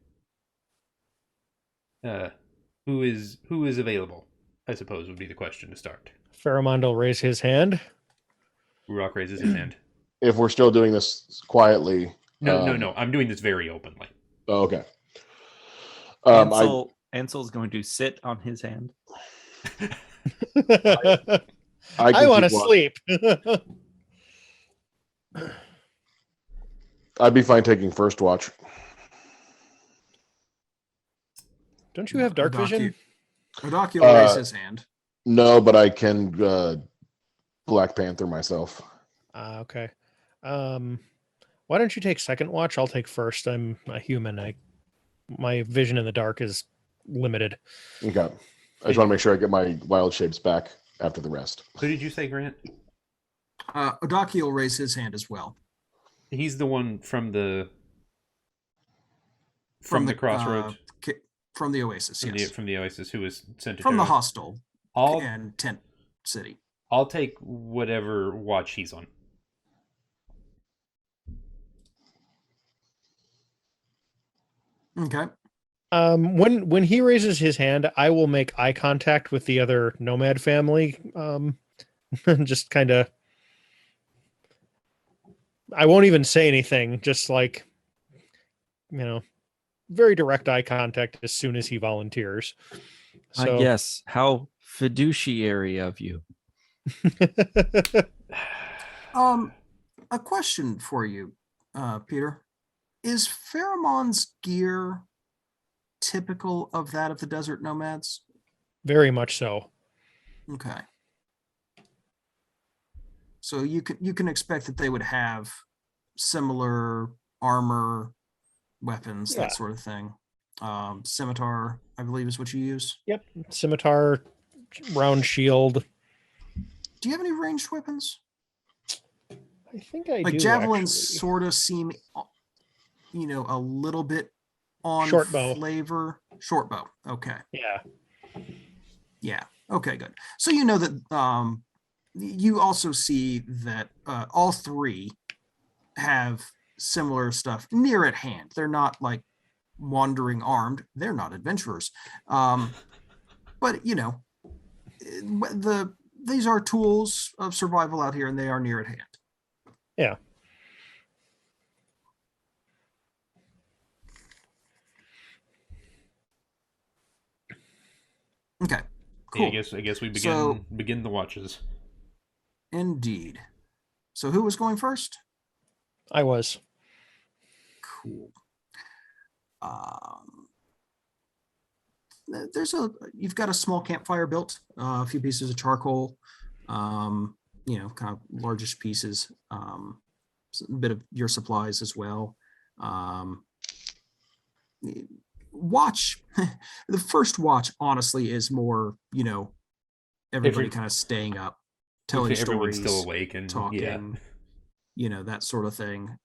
Who is available? I suppose would be the question to start. Pharamond will raise his hand. Ruok raises his hand. If we're still doing this quietly. No. I'm doing this very openly. Oh, okay. Ansel's going to sit on his hand. I want to sleep. I'd be fine taking first watch. Don't you have dark vision? Odaki will raise his hand. No, but I can Black Panther myself. Okay. Why don't you take second watch? I'll take first. I'm a human. My vision in the dark is limited. Okay. I just want to make sure I get my wild shapes back after the rest. Who did you say, Grant? Odaki will raise his hand as well. He's the one from the crossroads. From the Oasis, yes. From the Oasis, who was sent to from the hostel and Tent City. I'll take whatever watch he's on. Okay. When he raises his hand, I will make eye contact with the other nomad family. Just kind of. I won't even say anything. Just like, very direct eye contact as soon as he volunteers. So, yes, how fiduciary of you. A question for you, Peter. Is Pharamond's gear typical of that of the desert nomads? Very much so. Okay. So you can expect that they would have similar armor, weapons, that sort of thing. Scimitar, I believe, is what you use. Yep, scimitar, round shield. Do you have any ranged weapons? I think I like do. Javelins actually. sort of seem, a little bit on Short bow. flavor. Short bow. Okay. Yeah. Yeah. Okay, good. So you know that you also see that all three have similar stuff near at hand. They're not like wandering armed. They're not adventurers. But these are tools of survival out here, and they are near at hand. Yeah. Okay. Cool. Yeah, I guess we begin the watches. Indeed. So who was going first? I was. Cool. You've got a small campfire built, a few pieces of charcoal, kind of largest pieces, a bit of your supplies as well. Watch, the first watch honestly is more, everybody kind of staying up, telling everyone's stories, still awake and talking, that sort of thing.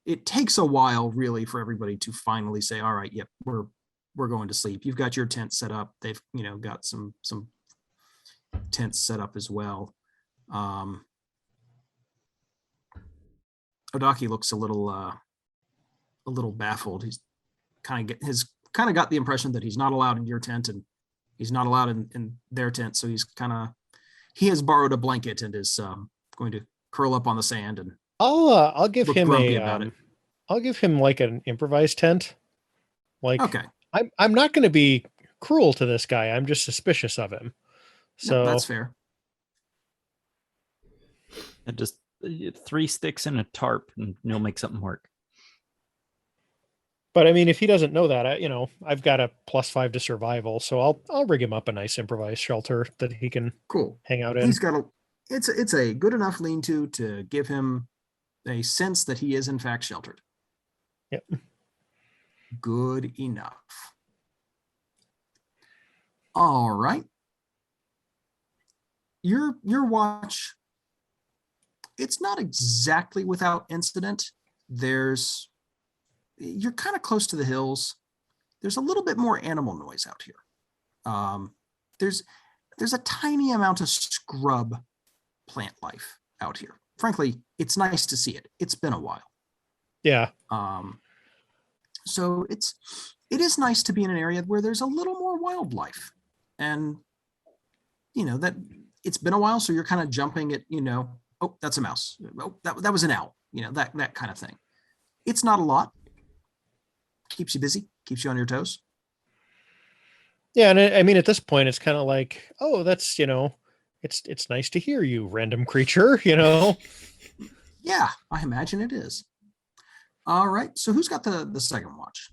It takes a while really for everybody to finally say, all right, yep, we're going to sleep. You've got your tent set up. They've, got some tents set up as well. Odaki looks a little baffled. He's kind of got the impression that he's not allowed in your tent and he's not allowed in their tent. So he has borrowed a blanket and is going to curl up on the sand and I'll give him I'll give him like an improvised tent. Like, okay. I'm not going to be cruel to this guy. I'm just suspicious of him. So that's fair. And just 3 sticks and a tarp and you'll make something work. But I mean, if he doesn't know that, I've got a +5 to survival, so I'll rig him up a nice improvised shelter that he can hang out in. He's got it's a good enough lean-to to give him a sense that he is in fact sheltered. Yep. Good enough. All right. Your watch, it's not exactly without incident. You're kind of close to the hills. There's a little bit more animal noise out here. There's a tiny amount of scrub plant life out here. Frankly, it's nice to see it. It's been a while. Yeah. So it is nice to be in an area where there's a little more wildlife, and that it's been a while. So you're kind of jumping at, oh, that's a mouse. Oh, that was an owl. That kind of thing. It's not a lot. Keeps you busy, keeps you on your toes. Yeah, and I mean, at this point, it's kind of like, oh, that's, it's nice to hear you, random creature, Yeah, I imagine it is. All right, so who's got the second watch?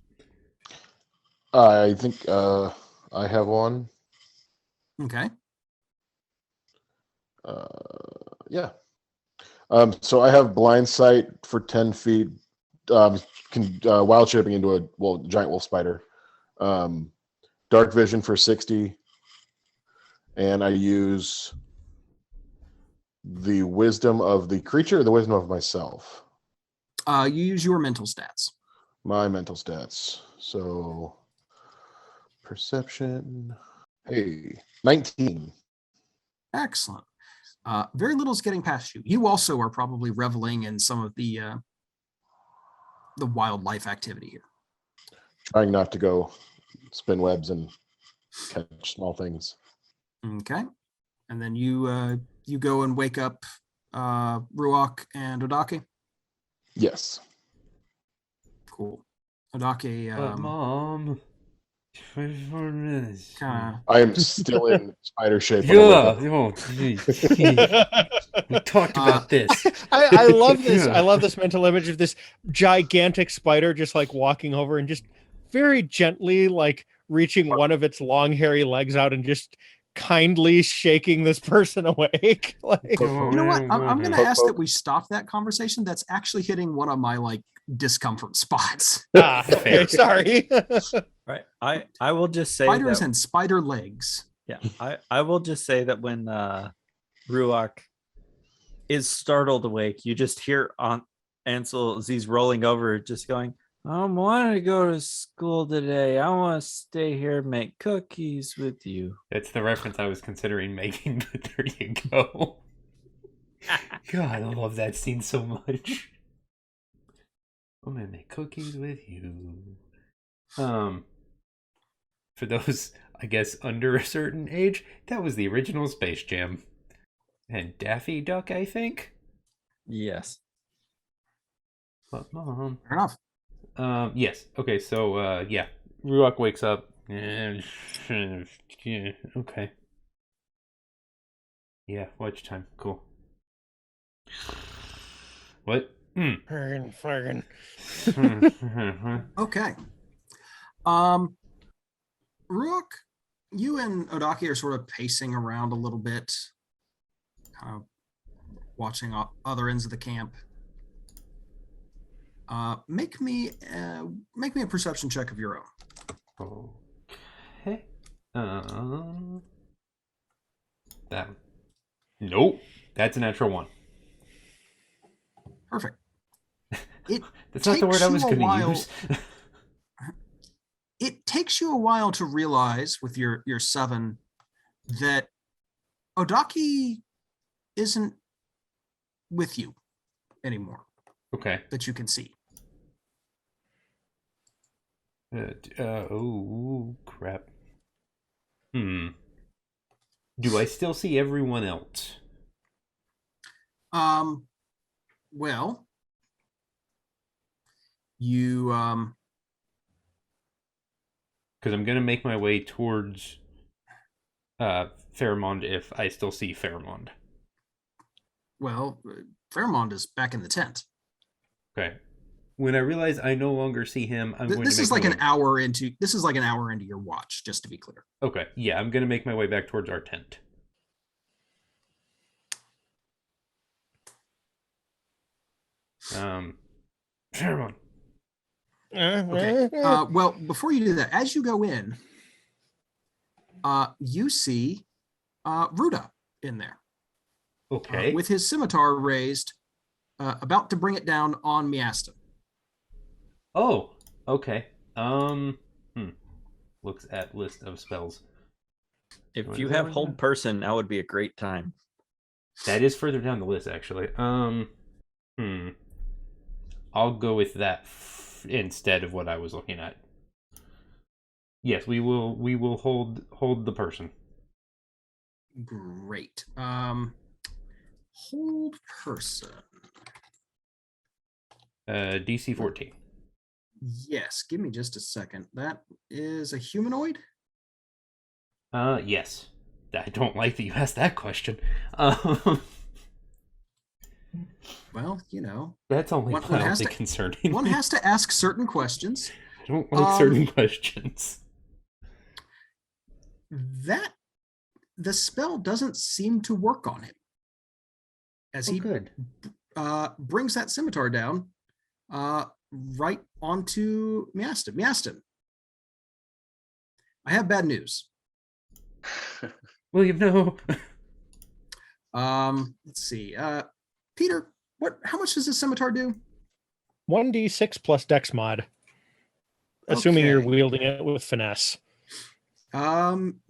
I think I have one. Okay. Yeah. So I have blind sight for 10 feet. Wild shaping into a giant wolf spider. Dark vision for 60. And I use the wisdom of the creature or the wisdom of myself? You use your mental stats. My mental stats. So perception. Hey, 19. Excellent. Very little is getting past you. You also are probably reveling in some of the wildlife activity here. Trying not to go spin webs and catch small things. Okay. And then you go and wake up Ruok and Odaki? Yes. Cool. Odaki... Mom... 24 minutes. I am still in spider shape. Yeah. Oh, we talked about this. I love this. I love this mental image of this gigantic spider just like walking over and just very gently like reaching one of its long hairy legs out and just kindly shaking this person awake. Like, you know what? I'm going to ask that we stop that conversation. That's actually hitting one of my like discomfort spots. Okay, sorry. Right. I will just say Spiders that, and spider legs. yeah, I will just say that when Ruach is startled awake, you just hear on Ansel as he's rolling over, just going, I want to go to school today. I want to stay here and make cookies with you. That's the reference I was considering making, but there you go. God, I love that scene so much. I'm gonna make cookies with you. For those, I guess, under a certain age, that was the original Space Jam. And Daffy Duck, I think? Yes. But Mom. Fair enough. Yes. Okay, so, yeah. Ruach wakes up. Yeah, okay. Yeah, lunchtime. Cool. What? Friggin'. Okay. Rook, you and Odaki are sort of pacing around a little bit, kind of watching other ends of the camp. Make me a perception check of your own. Okay. That. Nope. That's a natural one. Perfect. That's not the word I was going to use. It takes you a while to realize with your 7 that Odaki isn't with you anymore. Okay. That you can see. Oh, crap. Do I still see everyone else? Well, you because I'm gonna make my way towards Fairmond if I still see Fairmond. Well, Fairmond is back in the tent. Okay. When I realize I no longer see him, This is like an hour into your watch, just to be clear. Okay. Yeah, I'm gonna make my way back towards our tent. Fairmond. Okay. Well, before you do that, as you go in, you see Ruda in there. Okay. With his scimitar raised, about to bring it down on Miaston. Oh, okay. Looks at list of spells. If you have hold person, now would be a great time. That is further down the list, actually. I'll go with that instead of what I was looking at. Yes, we will hold the person. Great. Hold person. DC 14. Yes, give me just a second. That is a humanoid? Yes. I don't like that you asked that question. Well, you know. That's only mildly concerning. One has to ask certain questions. I don't like certain questions. The spell doesn't seem to work on him. As he brings that scimitar down right onto Miaston. Miaston, I have bad news. William, no. Let's see. Peter, how much does this scimitar do? 1d6 plus dex mod. Assuming you're wielding it with finesse.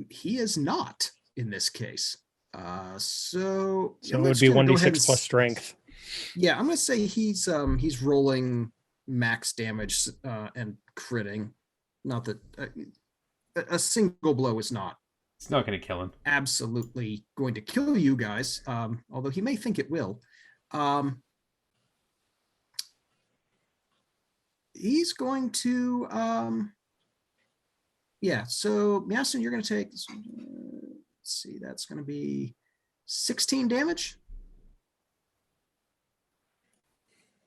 He is not in this case. So it would be 1d6 plus strength. Yeah, I'm gonna say he's rolling max damage and critting. Not that a single blow is not. It's not going to kill him. Absolutely going to kill you guys. Although he may think it will. He's going to. Yeah. So Miaston, you're going to take. Let's see. That's going to be 16 damage.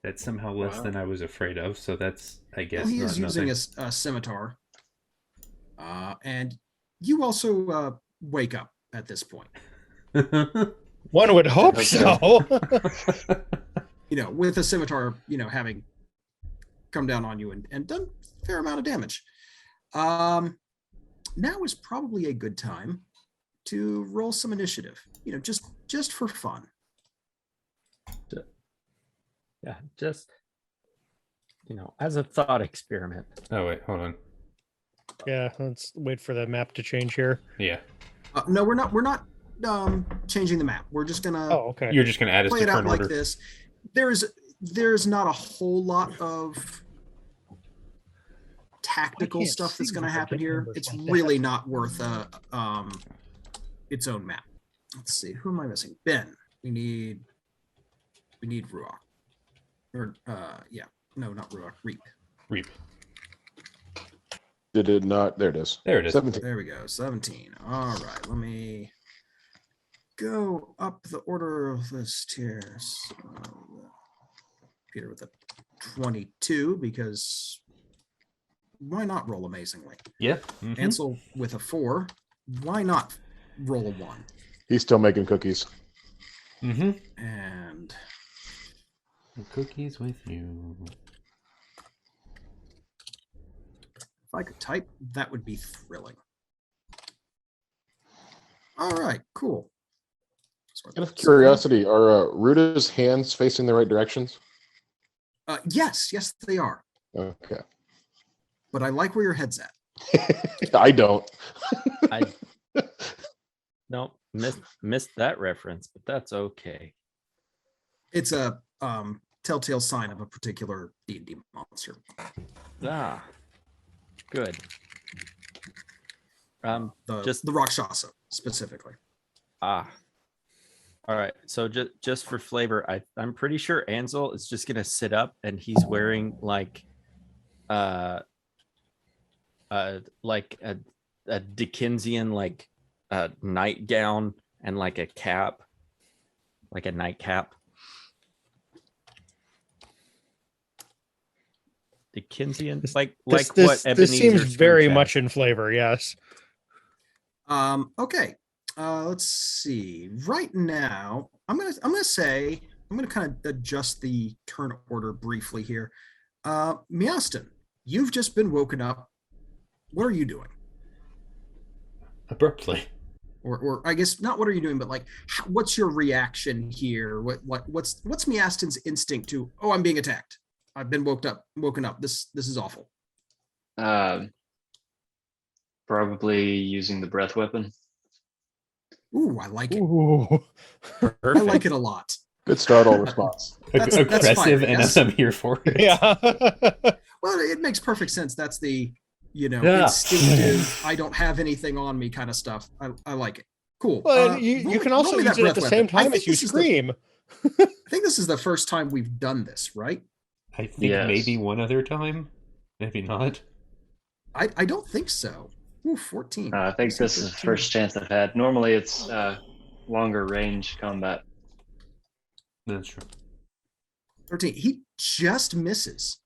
That's somehow less than I was afraid of. So that's, I guess. Well, he is using a scimitar. And you also wake up. at this point. One would hope so. With a scimitar, having come down on you and done a fair amount of damage. Now is probably a good time to roll some initiative, just for fun. Yeah, just as a thought experiment. Oh wait, hold on. Yeah, let's wait for the map to change here. Yeah. No, we're not changing the map. We're just gonna. Oh, okay. You're just gonna add us play to it out turn order. like this. There's not a whole lot of tactical stuff that's going to happen here. It's really not worth its own map. Let's see, who am I missing? Ben. We need Ruach. Or no, not Ruach. Reap. Did it not? There it is. There it is. 17. There we go. 17. All right. Let me go up the order of this tier. So, Peter with a 22, because why not roll amazingly? Yeah. Ansel with a 4. Why not roll a 1? He's still making cookies. And cookies with you. if I could type, that would be thrilling. All right, cool. Out of curiosity, are Ruda's hands facing the right directions? Yes, they are. Okay. But I like where your head's at. I don't. No, missed that reference, but that's okay. It's a telltale sign of a particular D&D monster. Ah, good. The Rakshasa specifically. All right. So just for flavor, I'm pretty sure Ansel is just gonna sit up and he's wearing like a Dickensian nightgown and like a cap, like a nightcap. Dickensian, like what Ebenezer this seems very Scrooge much had. in flavor. Yes. Okay. Let's see. Right now, I'm gonna kind of adjust the turn order briefly here. Miaston, you've just been woken up. What are you doing? Abruptly. Or I guess not. What are you doing? But like, what's your reaction here? What's Miaston's instinct to? Oh, I'm being attacked. I've been woken up. This is awful. Probably using the breath weapon. Ooh, I like it. Ooh. I like it a lot. Good startle response. That's Aggressive, fine, and yes. I'm here for it. Yeah. Well, it makes perfect sense. That's the, instinctive, I don't have anything on me kind of stuff. I like it. Cool. Well, you can also use it at the same time as you scream. I think this is the first time we've done this, right? I think maybe one other time. Maybe not. I don't think so. Ooh, 14. I think this is the first chance I've had. Normally it's longer range combat. That's true. 13. He just misses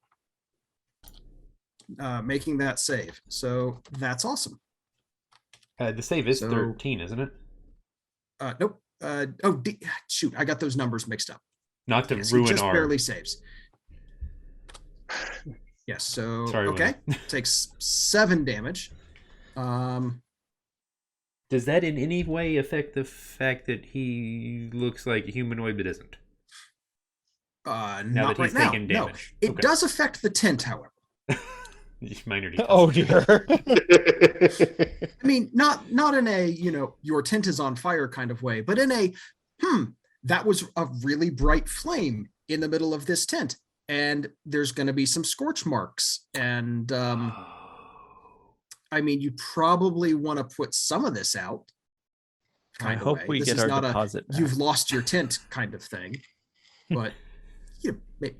making that save. So that's awesome. The save is 13, isn't it? Nope. Shoot, I got those numbers mixed up. Not to Yes, ruin he just our... barely saves. Yes, so Sorry, okay. Takes 7 damage. Does that in any way affect the fact that he looks like a humanoid but isn't? Not right now. No, it does affect the tent, however. Minor details. Oh dear. I mean, not in a your tent is on fire kind of way, but in a that was a really bright flame in the middle of this tent, and there's going to be some scorch marks, and I mean, you probably want to put some of this out. I hope we get our deposit back. You've lost your tent kind of thing, but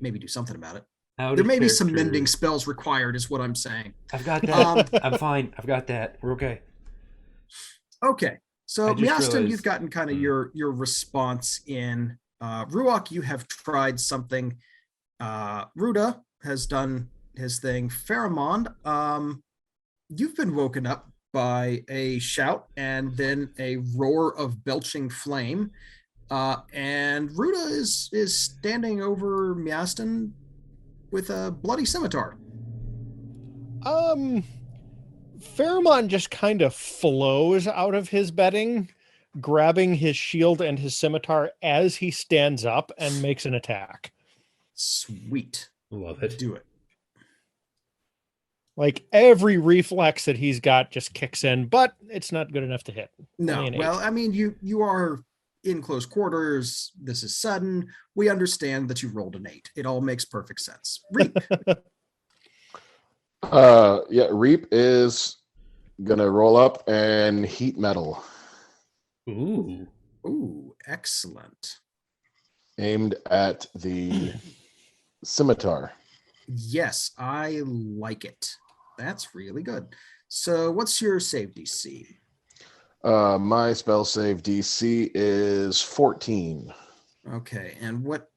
maybe do something about it. There may be some mending spells required, is what I'm saying. I've got that. I'm fine. I've got that. We're okay. Okay. So, Miaston, realized... you've gotten kind of your response in. Ruach, you have tried something. Ruda has done his thing. Pharamond, you've been woken up by a shout and then a roar of belching flame. And Ruda is standing over Miaston with a bloody scimitar. Pheromon just kind of flows out of his bedding, grabbing his shield and his scimitar as he stands up and makes an attack. Sweet. Love it. Do it. Like every reflex that he's got just kicks in, but it's not good enough to hit. No, well, I mean, you are in close quarters. This is sudden. We understand that you rolled an 8. It all makes perfect sense. Reap. Reap is gonna roll up and heat metal. Ooh, excellent. Aimed at the scimitar. Yes, I like it. That's really good. So what's your save DC? My spell save DC is 14. Okay, and what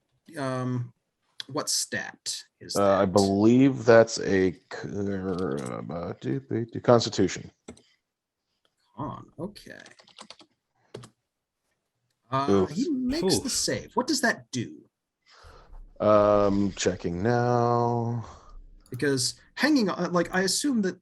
stat is that? I believe that's a Constitution. Okay. Oof. He makes the save. What does that do? Checking now. Because hanging on, like, I assume that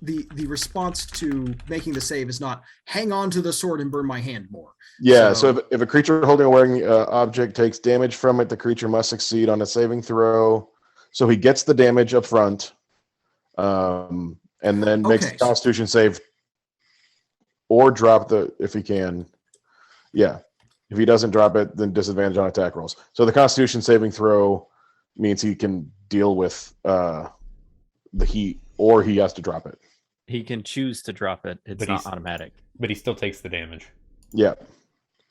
the response to making the save is not hang on to the sword and burn my hand more. Yeah, so if a creature holding a wearing object takes damage from it, the creature must succeed on a saving throw. So he gets the damage up front, and then makes a Constitution save, or drop if he can. Yeah, if he doesn't drop it, then disadvantage on attack rolls. So the Constitution saving throw means he can deal with the heat, or he has to drop it. He can choose to drop it. It's not automatic. But he still takes the damage. Yeah.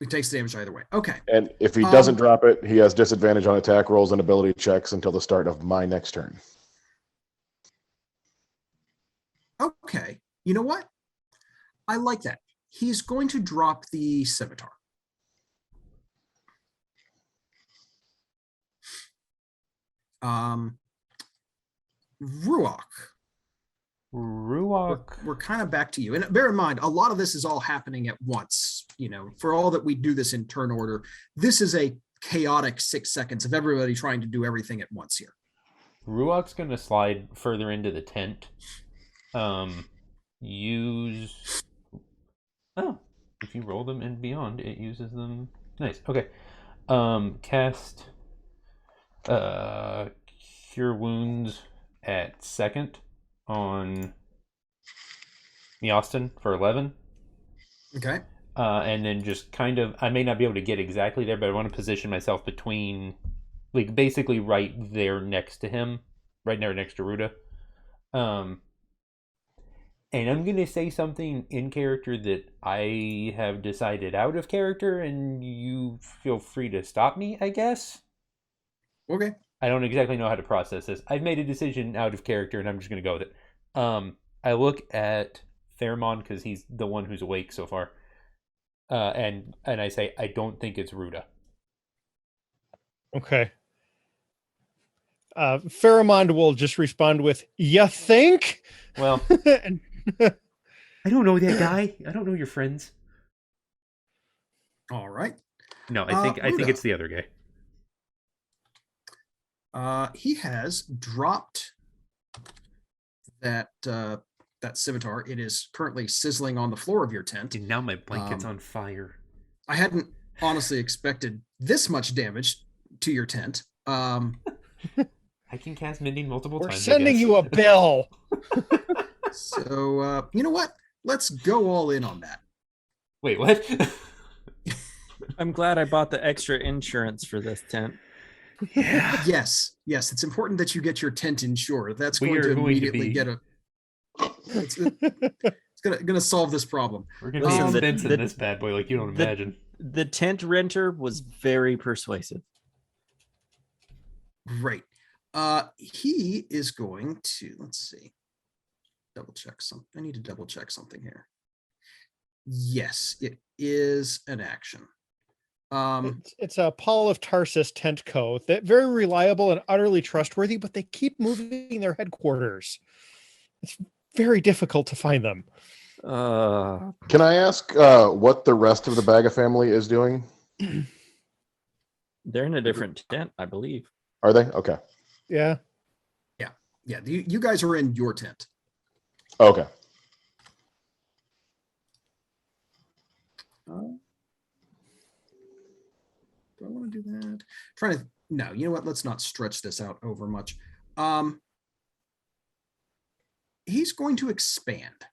He takes damage either way. Okay. And if he doesn't drop it, he has disadvantage on attack rolls and ability checks until the start of my next turn. Okay. You know what? I like that. He's going to drop the scimitar. Ruach. We're kind of back to you. And bear in mind, a lot of this is all happening at once. You know, for all that we do this in turn order, this is a chaotic 6 seconds of everybody trying to do everything at once here. Ruach's going to slide further into the tent. If you roll them and beyond, it uses them. Nice. Okay. Cast Cure Wounds at second on Miaston for 11. Okay. And then just kind of, I may not be able to get exactly there, but I want to position myself between, like, basically right there next to him, right there next to Ruda. And I'm going to say something in character that I have decided out of character, and you feel free to stop me, I guess. Okay. I don't exactly know how to process this. I've made a decision out of character, and I'm just going to go with it. I look at Pheromon, because he's the one who's awake so far, and I say, I don't think it's Ruda. Okay. Pheromon will just respond with, "You think?" Well, And I don't know that guy. I don't know your friends. All right. No, I think it's the other guy. He has dropped that scimitar. It is currently sizzling on the floor of your tent. And now my blanket's on fire. I hadn't honestly expected this much damage to your tent. I can cast mending multiple times. We're sending you a bill. So, you know what? Let's go all in on that. Wait, what? I'm glad I bought the extra insurance for this tent. Yeah. Yes. It's important that you get your tent insured. That's going to immediately get a. It's gonna solve this problem. We're gonna be expensive in this bad boy, like you don't imagine. The tent renter was very persuasive. Great. He is going to, let's see. Double check something. I need to double check something here. Yes, it is an action. It's a Paul of Tarsus tent co. That very reliable and utterly trustworthy, but they keep moving their headquarters. It's very difficult to find them. Can I ask what the rest of the Baga family is doing? They're in a different tent, I believe. Are they? Okay. Yeah. Yeah, you guys are in your tent. Okay. Do I want to do that? Trying to, no, you know what? Let's not stretch this out over much. He's going to expand.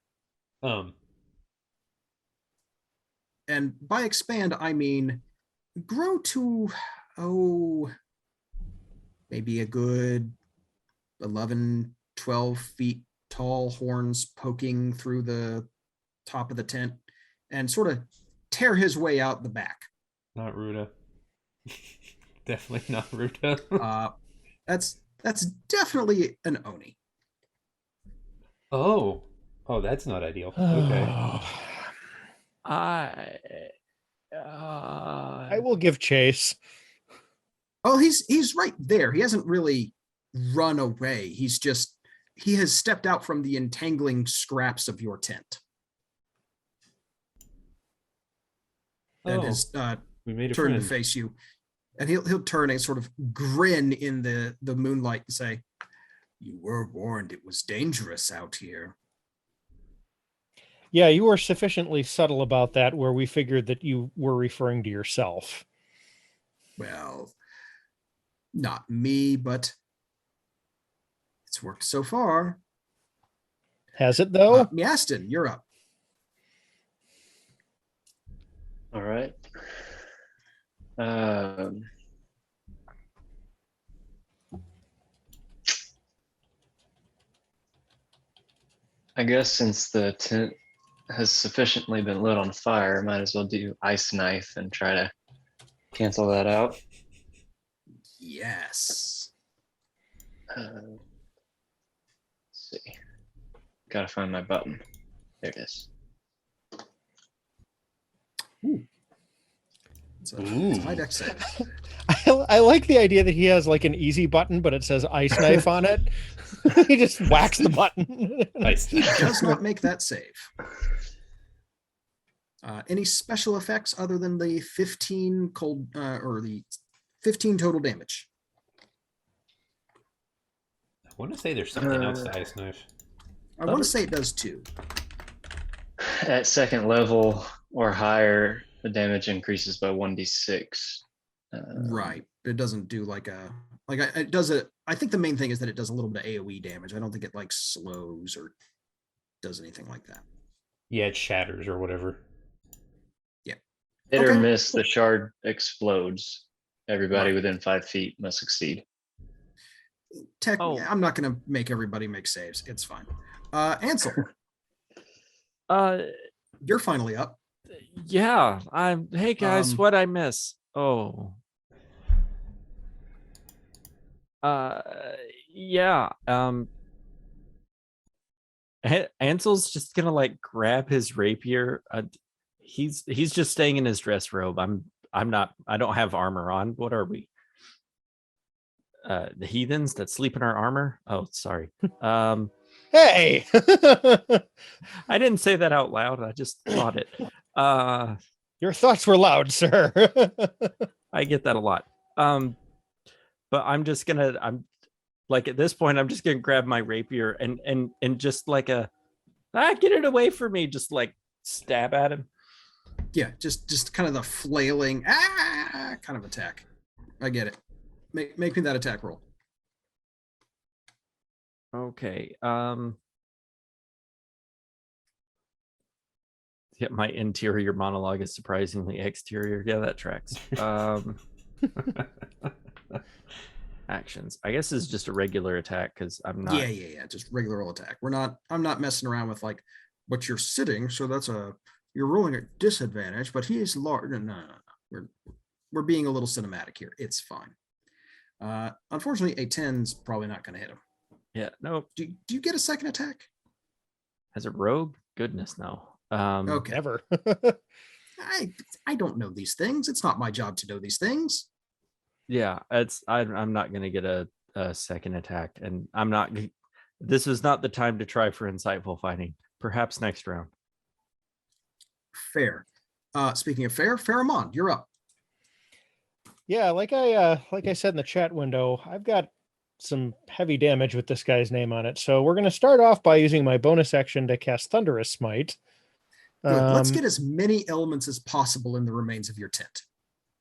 And by expand, I mean grow to, maybe a good 11, 12 feet tall, horns poking through the top of the tent, and sort of tear his way out the back. Not Ruda. Definitely not Ruda. That's definitely an Oni. Oh, that's not ideal. Okay. I will give chase. Oh, he's right there. He hasn't really run away. He has stepped out from the entangling scraps of your tent. And has we made a turned friend. to face you. And he'll turn and sort of grin in the moonlight and say, "You were warned it was dangerous out here." Yeah, you were sufficiently subtle about that where we figured that you were referring to yourself. Well, not me, but it's worked so far. Has it, though? Miastin, you're up. All right. I guess since the tent has sufficiently been lit on fire, might as well do ice knife and try to cancel that out. Yes. Let's see. Gotta find my button. There it is. It's a high deck save. I like the idea that he has like an easy button, but it says ice knife on it. He just whacks the button. He does not make that save. Any special effects other than the 15 cold or the 15 total damage? I want to say there's something else to ice knife. I want to say it does too. At second level or higher, the damage increases by 1d6. Right. It doesn't do it does it. I think the main thing is that it does a little bit of AoE damage. I don't think it like slows or does anything like that. Yeah, it shatters or whatever. Yeah. Hit or miss, the shard explodes. Everybody within 5 feet must succeed. I'm not going to make everybody make saves. It's fine. Ansel. You're finally up. Yeah. Hey guys, what'd I miss? Oh. Yeah. Ansel's just gonna like grab his rapier. He's just staying in his dress robe. I'm not. I don't have armor on. What are we? The heathens that sleep in our armor. Oh, sorry. Hey. I didn't say that out loud. I just thought it. Your thoughts were loud, sir. I get that a lot. But I'm like at this point, I'm just gonna grab my rapier and just like get it away from me, just like stab at him. Yeah, just kind of the flailing kind of attack. I get it. Make me that attack roll. Okay. Yeah, my interior monologue is surprisingly exterior. Yeah, that tracks. Actions. I guess is just a regular attack because I'm not. Yeah. Just regular old attack. I'm not messing around with like, but you're sitting, so you're rolling at disadvantage. But he is large. No. We're being a little cinematic here. It's fine. Unfortunately, a 10's probably not going to hit him. Yeah. No. Do you get a second attack? As a rogue? Goodness, no. Okay. Never. I don't know these things. It's not my job to know these things. Yeah, I'm not gonna get a second attack, and I'm not. This is not the time to try for insightful fighting. Perhaps next round. fair. Speaking of fair, Pheromon, you're up. Yeah, like I said in the chat window, I've got some heavy damage with this guy's name on it. So we're going to start off by using my bonus action to cast Thunderous Smite. Good. Let's get as many elements as possible in the remains of your tent.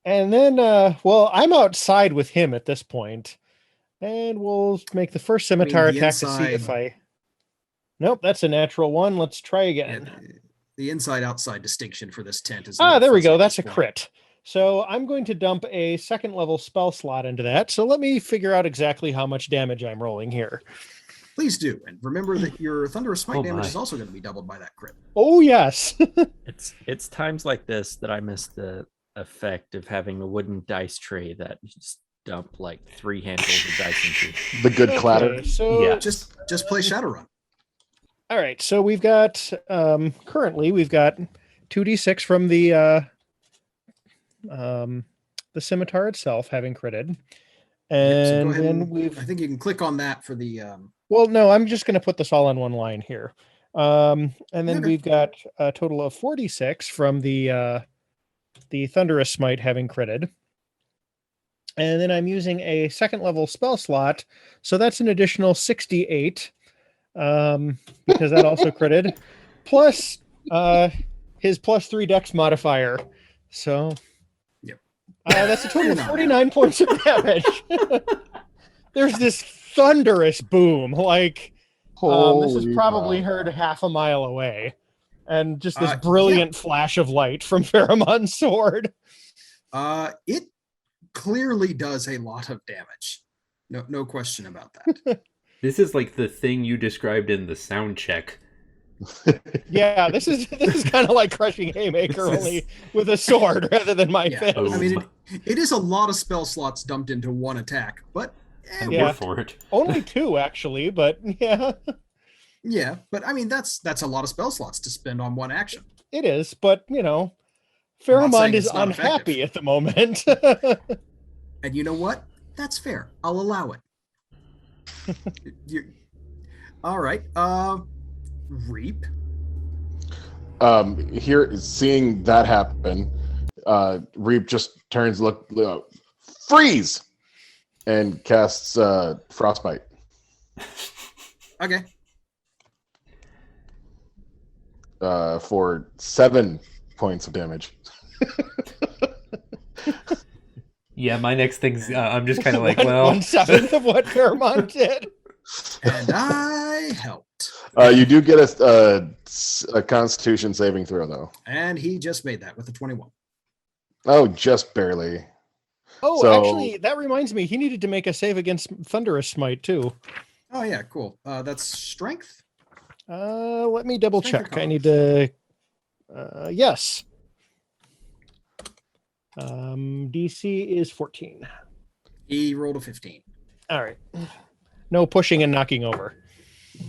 And then, well, I'm outside with him at this point, and we'll make the first scimitar attack to see if I. Nope, that's a natural one. Let's try again. Yeah, the inside-outside distinction for this tent is. There we go. That's a crit. So I'm going to dump a second level spell slot into that. So let me figure out exactly how much damage I'm rolling here. Please do. And remember that your Thunderous Smite damage is also going to be doubled by that crit. Oh, yes. It's times like this that I miss the effect of having a wooden dice tray that you just dump like 3 handfuls of dice into. The good clatter. So Yeah. Just play Shadowrun. All right. So we've got, currently we've got 2d6 from the scimitar itself having critted. And so then we've. I think you can click on that for the. Well, no, I'm just going to put this all on one line here. And then we've got a total of 46 from the Thunderous Smite having critted. And then I'm using a second level spell slot. So that's an additional 68 because that also critted. Plus his +3 dex modifier. So that's a total of 49 points of damage. There's this thunderous boom. Like, this is probably heard half a mile away. And just this brilliant flash of light from Pheromon's sword. It clearly does a lot of damage. No question about that. This is like the thing you described in the sound check. Yeah, this is kind of like crushing haymaker, only with a sword rather than my fist. I mean, it is a lot of spell slots dumped into one attack, but work for it. Only 2 actually, but yeah. Yeah, but I mean that's a lot of spell slots to spend on one action. It is, but Pheromon is unhappy at the moment. And you know what? That's fair. I'll allow it. All right. Reap. Here, seeing that happen, Reap just turns, look, freeze, and casts Frostbite. Okay. For 7 points of damage. Yeah, my next thing's I'm just kind of like, 1/7 of what Pheromon did. And I helped. You do get a Constitution saving throw, though. And he just made that with a 21. Oh, just barely. Oh, actually, that reminds me. He needed to make a save against Thunderous Smite, too. Oh, yeah, cool. That's strength? Let me double check. I need to... yes. DC is 14. He rolled a 15. All right. No pushing and knocking over.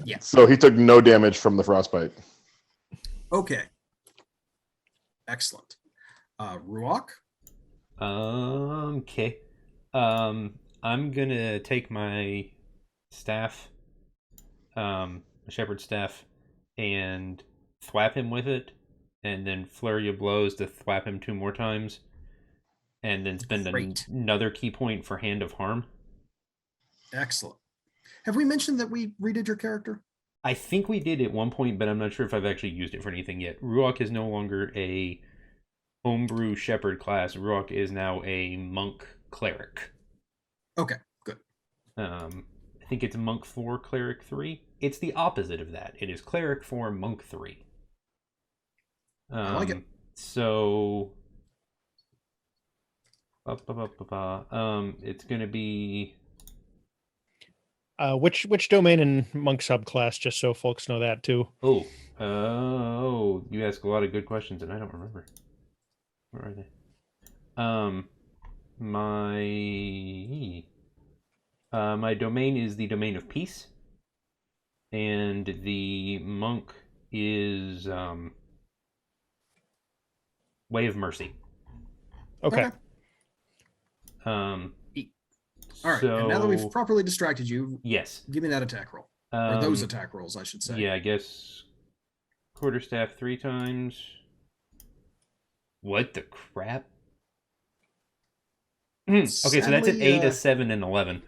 Yeah. So he took no damage from the Frostbite. Okay. Excellent. Ruach? Okay. I'm gonna take my staff, shepherd's staff, and thwap him with it, and then flurry of blows to thwap him 2 more times, and then spend another key point for Hand of Harm. Excellent. Have we mentioned that we redid your character? I think we did at one point, but I'm not sure if I've actually used it for anything yet. Ruach is no longer a homebrew shepherd class. Ruach is now a monk cleric. Okay, good. I think it's monk 4, cleric 3. It's the opposite of that. It is cleric 4, monk 3. I like it. So it's going to be which domain and monk subclass, just so folks know that too. Oh, you ask a lot of good questions and I don't remember. Where are they? My domain is the domain of peace, and the monk is way of mercy. Okay. All right, and now that we've properly distracted you, yes, give me that attack roll. Or those attack rolls, I should say. Yeah, I guess quarterstaff 3 times. What the crap? Okay, so that's an 8, a 7, and 11.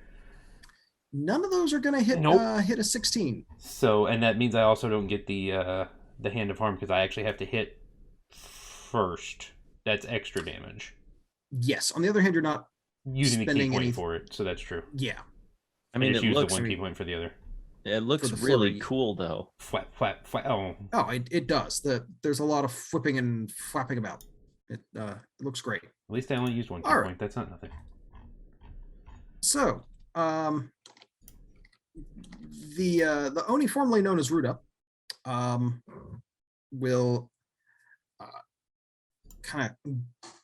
None of those are going to hit hit a 16. So, and that means I also don't get the Hand of Harm because I actually have to hit first. That's extra damage. Yes. On the other hand, you're not using the key point for it, so that's true. Yeah. I mean, it looks the one key point for the other. It looks really cool, though. Flap, flap, flap. Oh, it does. There's a lot of flipping and flapping about. It looks great. At least I only used one key point. That's not nothing. So, the Oni formerly known as Ruda, will kind of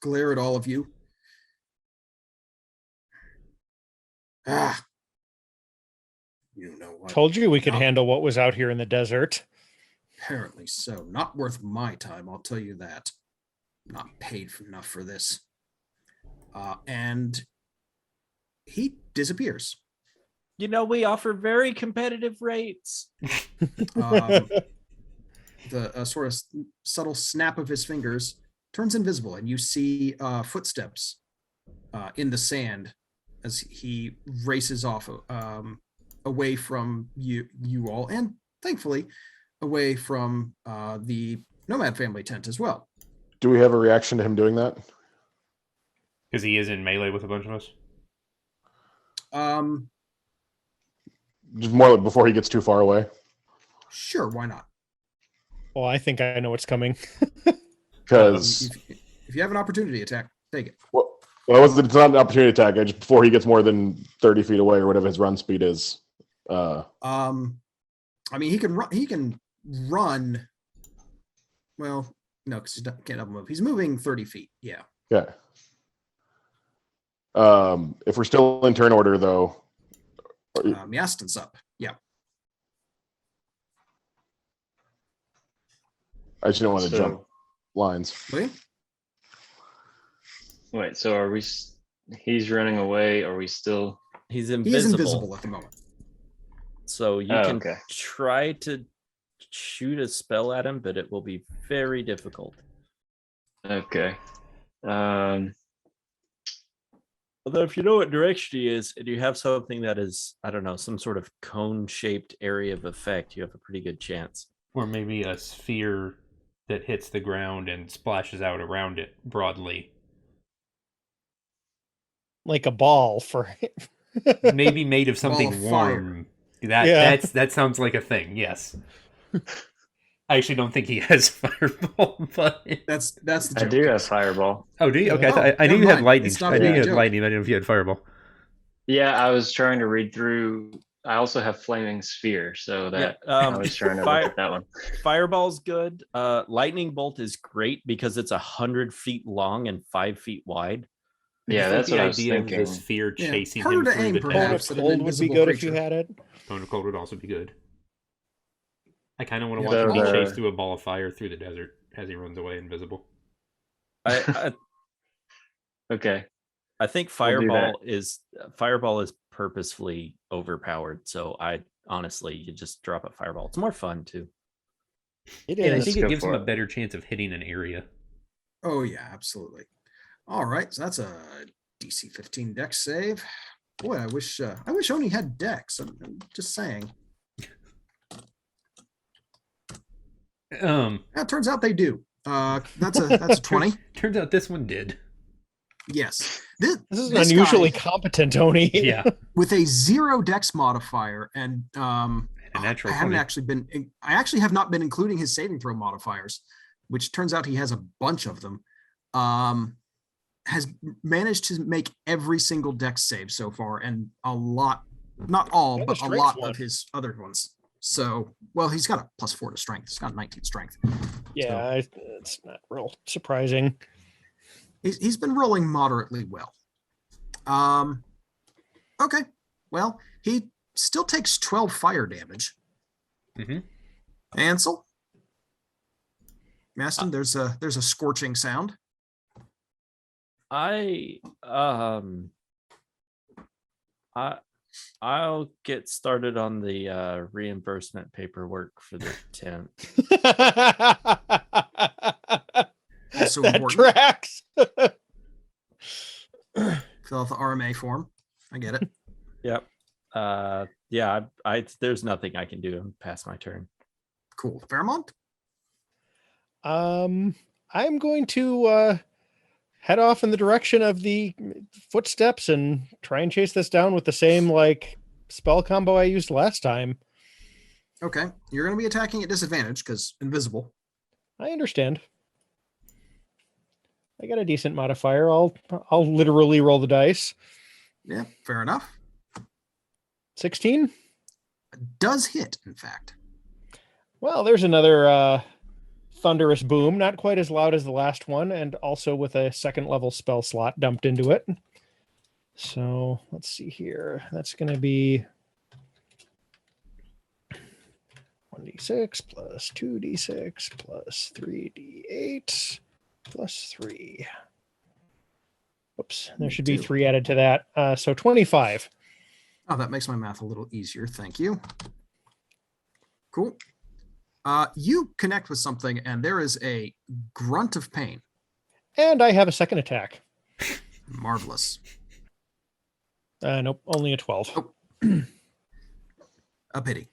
glare at all of you. You know what? Told you we could handle what was out here in the desert. Apparently so. Not worth my time, I'll tell you that. Not paid enough for this. And he disappears. You know, we offer very competitive rates. The sort of subtle snap of his fingers turns invisible, and you see footsteps in the sand as he races off away from you all, and thankfully away from the Nomad family tent as well. Do we have a reaction to him doing that? Because he is in melee with a bunch of us? Just more like before he gets too far away. Sure, why not? Well, I think I know what's coming. Because if you have an opportunity attack, take it. Well, it's not an opportunity attack. Just before he gets more than 30 feet away or whatever his run speed is. I mean, he can run. He can run. Well, no, because he can't double move. He's moving 30 feet. Yeah. Yeah. If we're still in turn order, though. Yaston's up. Yeah. I just don't want to jump lines. Wait, so are we? He's running away. Are we still? He's invisible. He is invisible at the moment. So you can try to shoot a spell at him, but it will be very difficult. Okay. Although if you know what direction he is, and you have something that is, I don't know, some sort of cone-shaped area of effect, you have a pretty good chance. Or maybe a sphere that hits the ground and splashes out around it broadly. Like a ball for maybe made of something warm. That sounds like a thing, yes. I actually don't think he has fireball, but that's the joke. I do have fireball. Oh, do you? Okay, I knew you had lightning. I knew you had lightning. I didn't know if you had fireball. Yeah, I was trying to read through. I also have flaming sphere, so that I was trying to look at that one. Fireball's good. Lightning bolt is great because it's 100 feet long and 5 feet wide. Yeah, that's what I was thinking. Of the sphere chasing him to through aim, the perhaps. Cold would be good if you had it. Cone of cold would also be good. I kind of want to watch him be chased through a ball of fire through the desert as he runs away invisible. Okay. I think fireball is purposefully overpowered. So I honestly, you just drop a fireball. It's more fun too. It is. And I think it gives him a better chance of hitting an area. Oh yeah, absolutely. All right, so that's a DC 15 Dex save. Boy, I wish Oni had Dex. I'm just saying. It turns out they do. That's a 20. Turns out this one did. Yes. This is an unusually competent Oni. Yeah. With a 0 Dex modifier and a natural I actually have not been including his saving throw modifiers, which turns out he has a bunch of them. Has managed to make every single Dex save so far, and a lot, not all, but a lot of his other ones. So, well, he's got a +4 to strength. He's got 19 strength. Yeah, so, it's not real surprising. He's been rolling moderately well. Okay, well, he still takes 12 fire damage. Mm-hmm. Ansel, Maston, there's a scorching sound. I'll get started on the reimbursement paperwork for the tent. also that important. tracks. Fill out the RMA form. I get it. Yep. Yeah. There's nothing I can do past my turn. Cool. Fairmont? I'm going to head off in the direction of the footsteps and try and chase this down with the same like spell combo I used last time. Okay. You're going to be attacking at disadvantage because invisible. I understand. I got a decent modifier. I'll literally roll the dice. Yeah, fair enough. 16. Does hit, in fact. Well, there's another thunderous boom, not quite as loud as the last one, and also with a second level spell slot dumped into it. So let's see here. That's going to be 1d6 plus 2d6 plus 3d8 plus 3. Whoops, there should be 3 added to that. So 25. Oh, that makes my math a little easier. Thank you. Cool. You connect with something, and there is a grunt of pain. And I have a second attack. Marvelous. Nope, only a 12. Oh. A pity.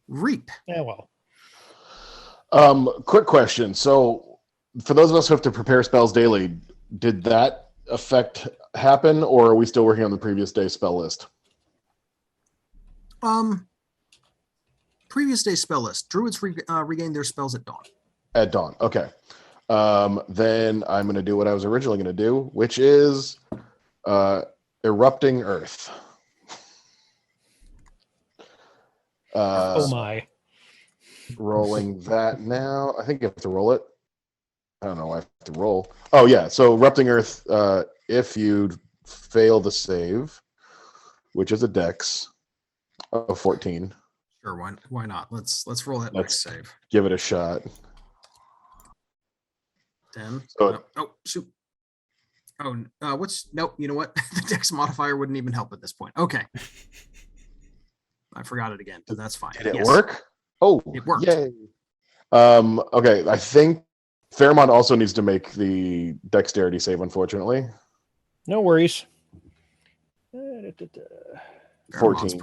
Reap. Yeah, well. Quick question. So, for those of us who have to prepare spells daily, did that effect happen, or are we still working on the previous day spell list? Previous day spell list. Druids regain their spells at dawn. At dawn. Okay. Then I'm going to do what I was originally going to do, which is erupting earth. Oh my. Rolling that now. I think you have to roll it. I don't know. I have to roll. Oh, yeah. So erupting earth, if you fail the save, which is a dex of 14. Sure, why not? Let's roll that next save. Give it a shot. 10. So, oh, shoot. Oh, nope, you know what? The dex modifier wouldn't even help at this point. Okay. I forgot it again, but that's fine. Did it work? Oh, it worked. Yay. Okay, I think Fairmont also needs to make the dexterity save, unfortunately. No worries. 14.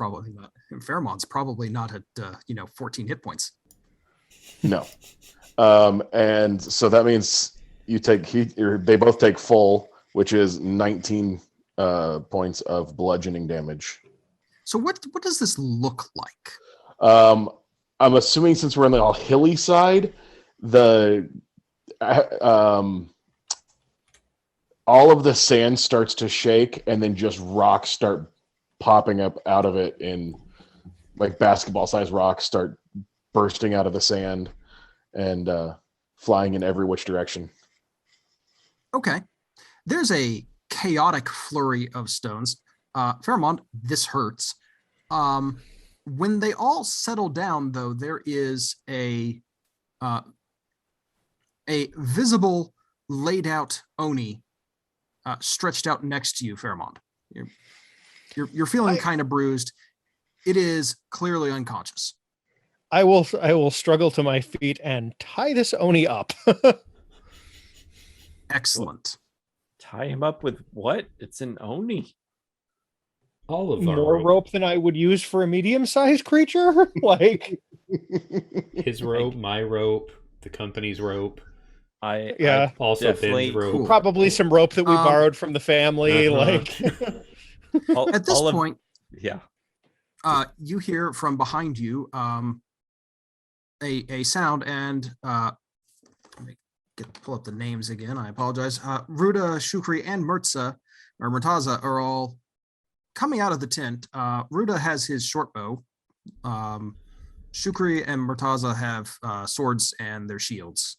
Fairmont's probably not at 14 hit points. No. And so that means they both take full, which is 19 points of bludgeoning damage. So what does this look like? I'm assuming since we're on the all hilly side, all of the sand starts to shake, and then just rocks start popping up out of it, in like basketball-sized rocks start bursting out of the sand and flying in every which direction. Okay. There's a chaotic flurry of stones. Fairmont, this hurts. When they all settle down, though, there is a visible laid out Oni stretched out next to you, Fairmont. You're feeling kind of bruised. It is clearly unconscious. I will struggle to my feet and tie this Oni up. Excellent. Tie him up with what? It's an Oni. All of our more rope than I would use for a medium-sized creature. Like his rope, my rope, the company's rope. I also Ben's rope. Cool. Probably some rope that we borrowed from the family. Like at this point, yeah. You hear from behind you a sound, and let me pull up the names again. I apologize. Ruda, Shukri, and Murtaza are all coming out of the tent. Ruda has his short bow. Shukri and Murtaza have swords and their shields.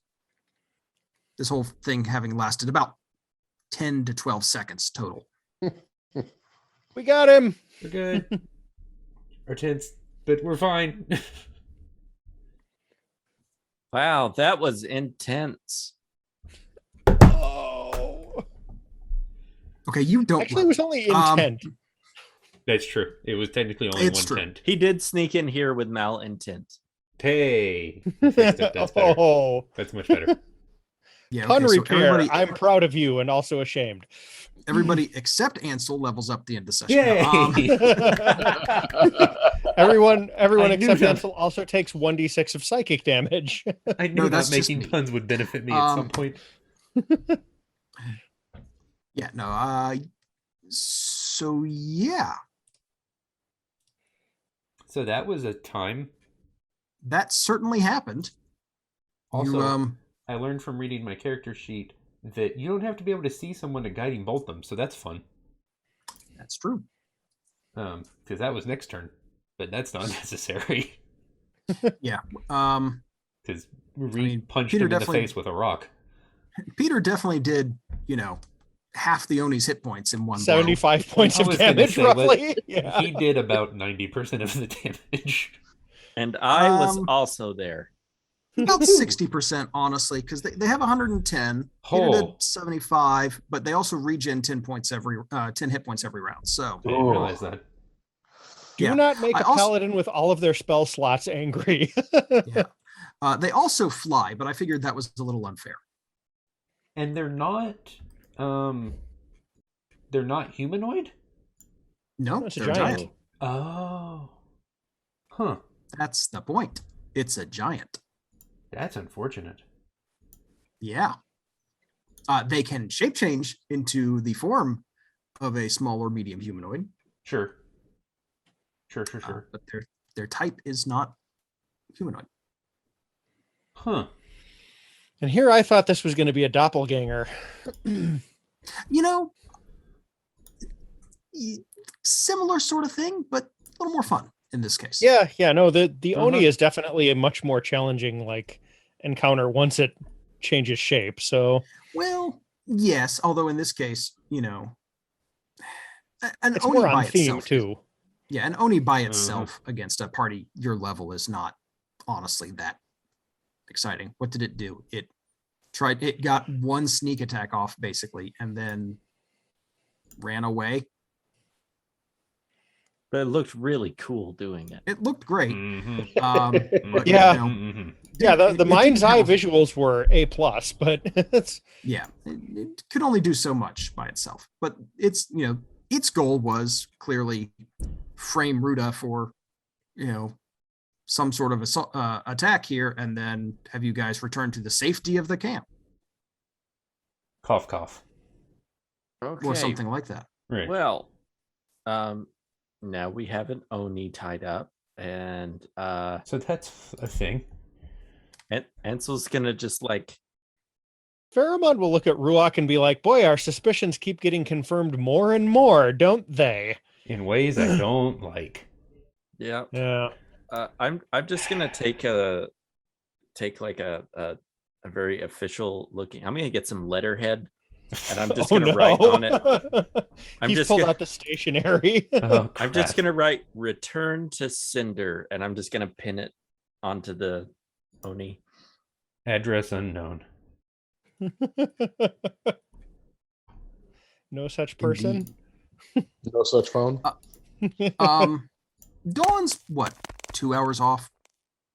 This whole thing having lasted about 10 to 12 seconds total. we got him. We're good. Our tents, but we're fine. Wow, that was intense. Oh. Okay, you don't. Actually, it was only intent. That's true. It was technically only one tent. He did sneak in here with malintent. Hey, that's better. Oh, That's much better. Yeah. Pun Okay, so repair. I'm proud of you and also ashamed. everybody except Ansel levels up the end of session. Yay! Everyone I except knew Ansel also takes 1d6 of psychic damage. I knew No, not that's just making me. puns would benefit me at some point. Yeah. No. So yeah, So that was a time. that certainly happened. Also, I learned from reading my character sheet that you don't have to be able to see someone to guiding bolt them, so that's fun. That's true. Because that was next turn, but that's not necessary. Yeah. Because punched Peter him in the definitely- face with a rock. Peter definitely did, half the Oni's hit points in one blow. 75 points I of was gonna damage, say, roughly. Yeah. He did about 90% of the damage. And I was also there. About 60%, honestly, because they have 110. Peter did 75, but they also regen 10 hit points every round. So I didn't realize that. Do not make a paladin with all of their spell slots angry. Yeah. They also fly, but I figured that was a little unfair. And they're not humanoid? No, It's a they're a giant. giant. Oh. Huh. That's the point. It's a giant. That's unfortunate. Yeah. They can shape change into the form of a small or medium humanoid. Sure. Sure. But their type is not humanoid. Huh. And here I thought this was going to be a doppelganger. Similar sort of thing, but a little more fun in this case. Yeah, no, the Oni is definitely a much more challenging encounter once it changes shape. So, well, yes, although in this case, an it's Oni more by on theme itself, too. Yeah, an Oni by itself against a party your level is not honestly that exciting. What did it do? It got one sneak attack off basically, and then ran away. But it looked really cool doing it. It looked great. But, Yeah. The it mind's didn't eye have- visuals were A+, but it's it could only do so much by itself. But its goal was clearly frame Ruda for some sort of attack here, and then have you guys return to the safety of the camp. Cough, cough. Okay. Or something like that. Right. Well, now we have an Oni tied up, and so that's a thing. And Ansel's gonna just Pheromone will look at Ruach and be like, boy, our suspicions keep getting confirmed more and more, don't they? In ways I don't like. Yeah. I'm just gonna take a very official looking. I'm gonna get some letterhead, and I'm just gonna write on it. He's pulled out the stationery. I'm just gonna write "Return to Cinder," and I'm just gonna pin it onto the Oni. Address unknown. No such person. No such phone. Dawn's what, 2 hours off,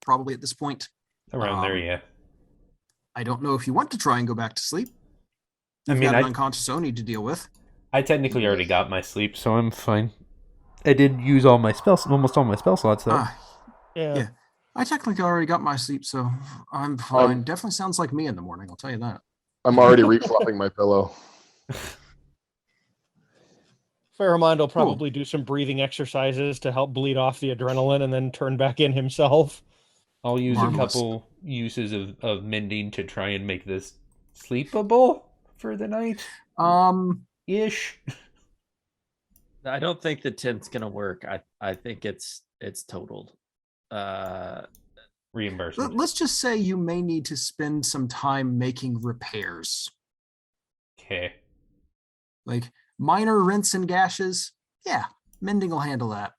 probably at this point. Around there, yeah. I don't know if you want to try and go back to sleep. You've got an unconscious Oni to deal with. I technically already got my sleep, so I'm fine. I did use almost all my spell slots, though. Yeah. I technically already got my sleep, so I'm fine. Definitely sounds like me in the morning, I'll tell you that. I'm already refluffing my pillow. Pheromone will probably do some breathing exercises to help bleed off the adrenaline and then turn back in himself. I'll use a couple uses of mending to try and make this sleepable for the night. Ish. I don't think the tint's gonna work. I think it's totaled. Reimbursement. Let's just say you may need to spend some time making repairs. Okay. Like minor rents and gashes. Yeah, mending will handle that.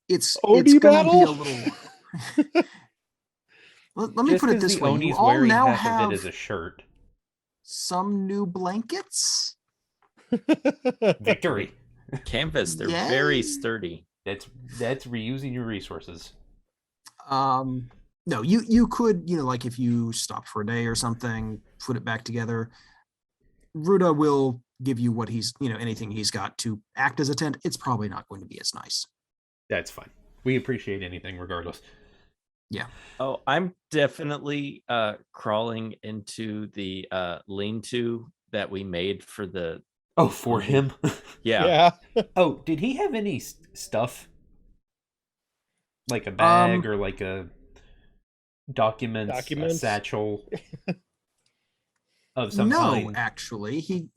It's Oni gonna be a battle? little. Let me put it this way: you Oni's all wearing now half have of it as a shirt. some new blankets. Victory. Canvas. They're very sturdy. That's reusing your resources. No, you could, like if you stop for a day or something, put it back together. Ruda will give you what he's, anything he's got to act as a tent. It's probably not going to be as nice. That's fine. We appreciate anything regardless. Yeah. Oh, I'm definitely crawling into the lean-to that we made for the. Oh, for him? Yeah. Oh, did he have any stuff? Like a bag or like a documents? A satchel of some kind? No, actually, he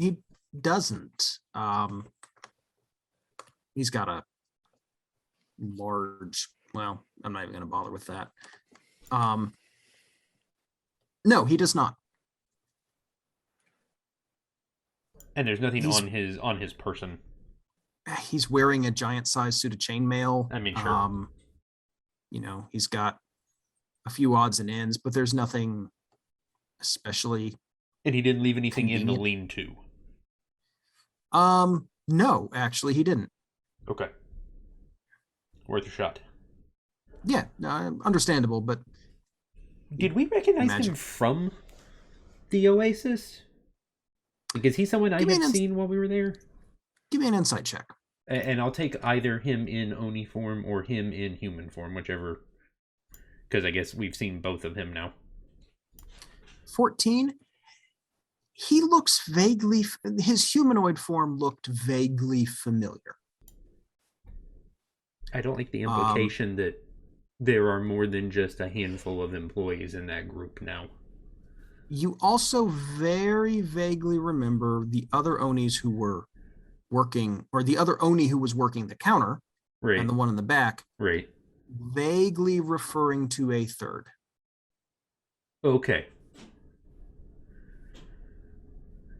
doesn't. He's got a large, well, I'm not even going to bother with that. No, he does not. And there's nothing on his person. He's wearing a giant size suit of chainmail. I mean, sure. He's got a few odds and ends, but there's nothing especially. And he didn't leave anything convenient. In the lean-to. No, actually, he didn't. Okay. Worth a shot. Yeah, understandable, but did we recognize him from the Oasis? Because he's someone I had seen while we were there. Give me an insight check. And I'll take either him in Oni form or him in human form, whichever. Because I guess we've seen both of him now. 14. He looks vaguely. His humanoid form looked vaguely familiar. I don't like the implication that there are more than just a handful of employees in that group now. You also very vaguely remember the other Onis who were working, or the other Oni who was working the counter, right, and the one in the back, right, vaguely referring to a third. Okay.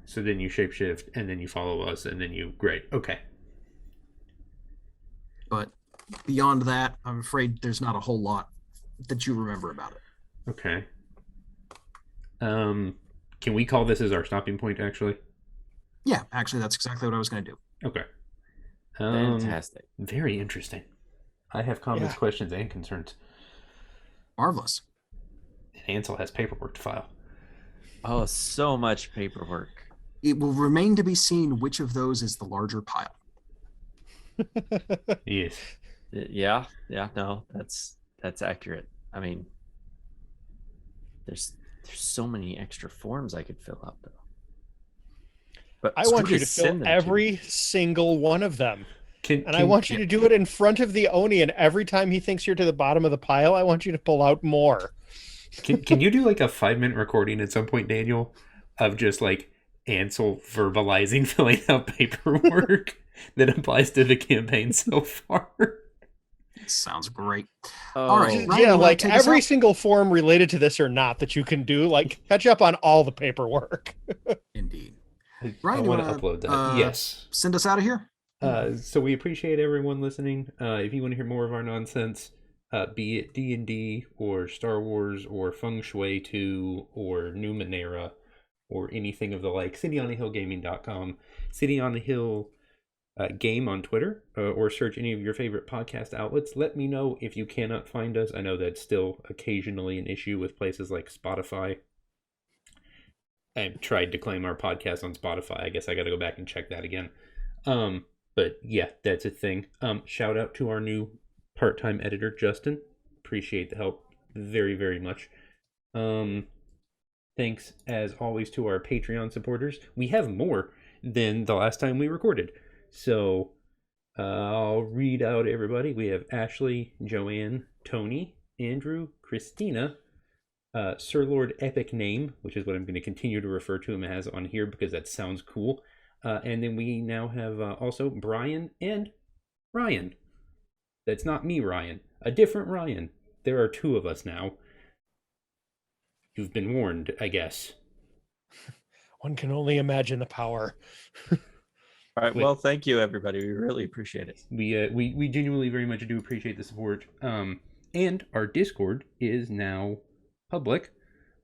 So then you shapeshift, and then you follow us, and then you... Great, okay. But beyond that, I'm afraid there's not a whole lot that you remember about it. Okay. Can we call this as our stopping point, actually? Yeah, actually, that's exactly what I was going to do. Okay. Fantastic. Very interesting. I have comments, questions, and concerns. Marvelous. And Ansel has paperwork to file. Oh, so much paperwork. It will remain to be seen which of those is the larger pile. Yes. Yeah, no, that's accurate. I mean, there's so many extra forms I could fill out, though. But I want you to fill every single one of them. I want you to do it in front of the Oni, and every time he thinks you're to the bottom of the pile, I want you to pull out more. Can you do like a 5-minute recording at some point, Daniel, of just like Ansel verbalizing filling out paperwork that applies to the campaign so far? Sounds great. Oh. All right. Ryan, yeah, like every single form related to this or not that you can do, like catch up on all the paperwork. Indeed. Ryan, I want to upload that. Yes. Send us out of here. So we appreciate everyone listening. If you want to hear more of our nonsense, be it D&D or Star Wars or Feng Shui 2 or Numenera or anything of the like, cityonthehillgaming.com, City on the Hill Game on Twitter, or search any of your favorite podcast outlets. Let me know if you cannot find us. I know that's still occasionally an issue with places like Spotify. I've tried to claim our podcast on Spotify. I guess I got to go back and check that again. But yeah, that's a thing. Shout out to our new part-time editor, Justin. Appreciate the help very, very much. Thanks, as always, to our Patreon supporters. We have more than the last time we recorded. So I'll read out everybody. We have Ashley, Joanne, Tony, Andrew, Christina, Sir Lord Epic Name, which is what I'm going to continue to refer to him as on here because that sounds cool. And then we now have also Brian and Ryan. That's not me, Ryan. A different Ryan. There are two of us now. You've been warned, I guess. One can only imagine the power. All right. Well, thank you, everybody. We really appreciate it. We genuinely very much do appreciate the support. And our Discord is now public.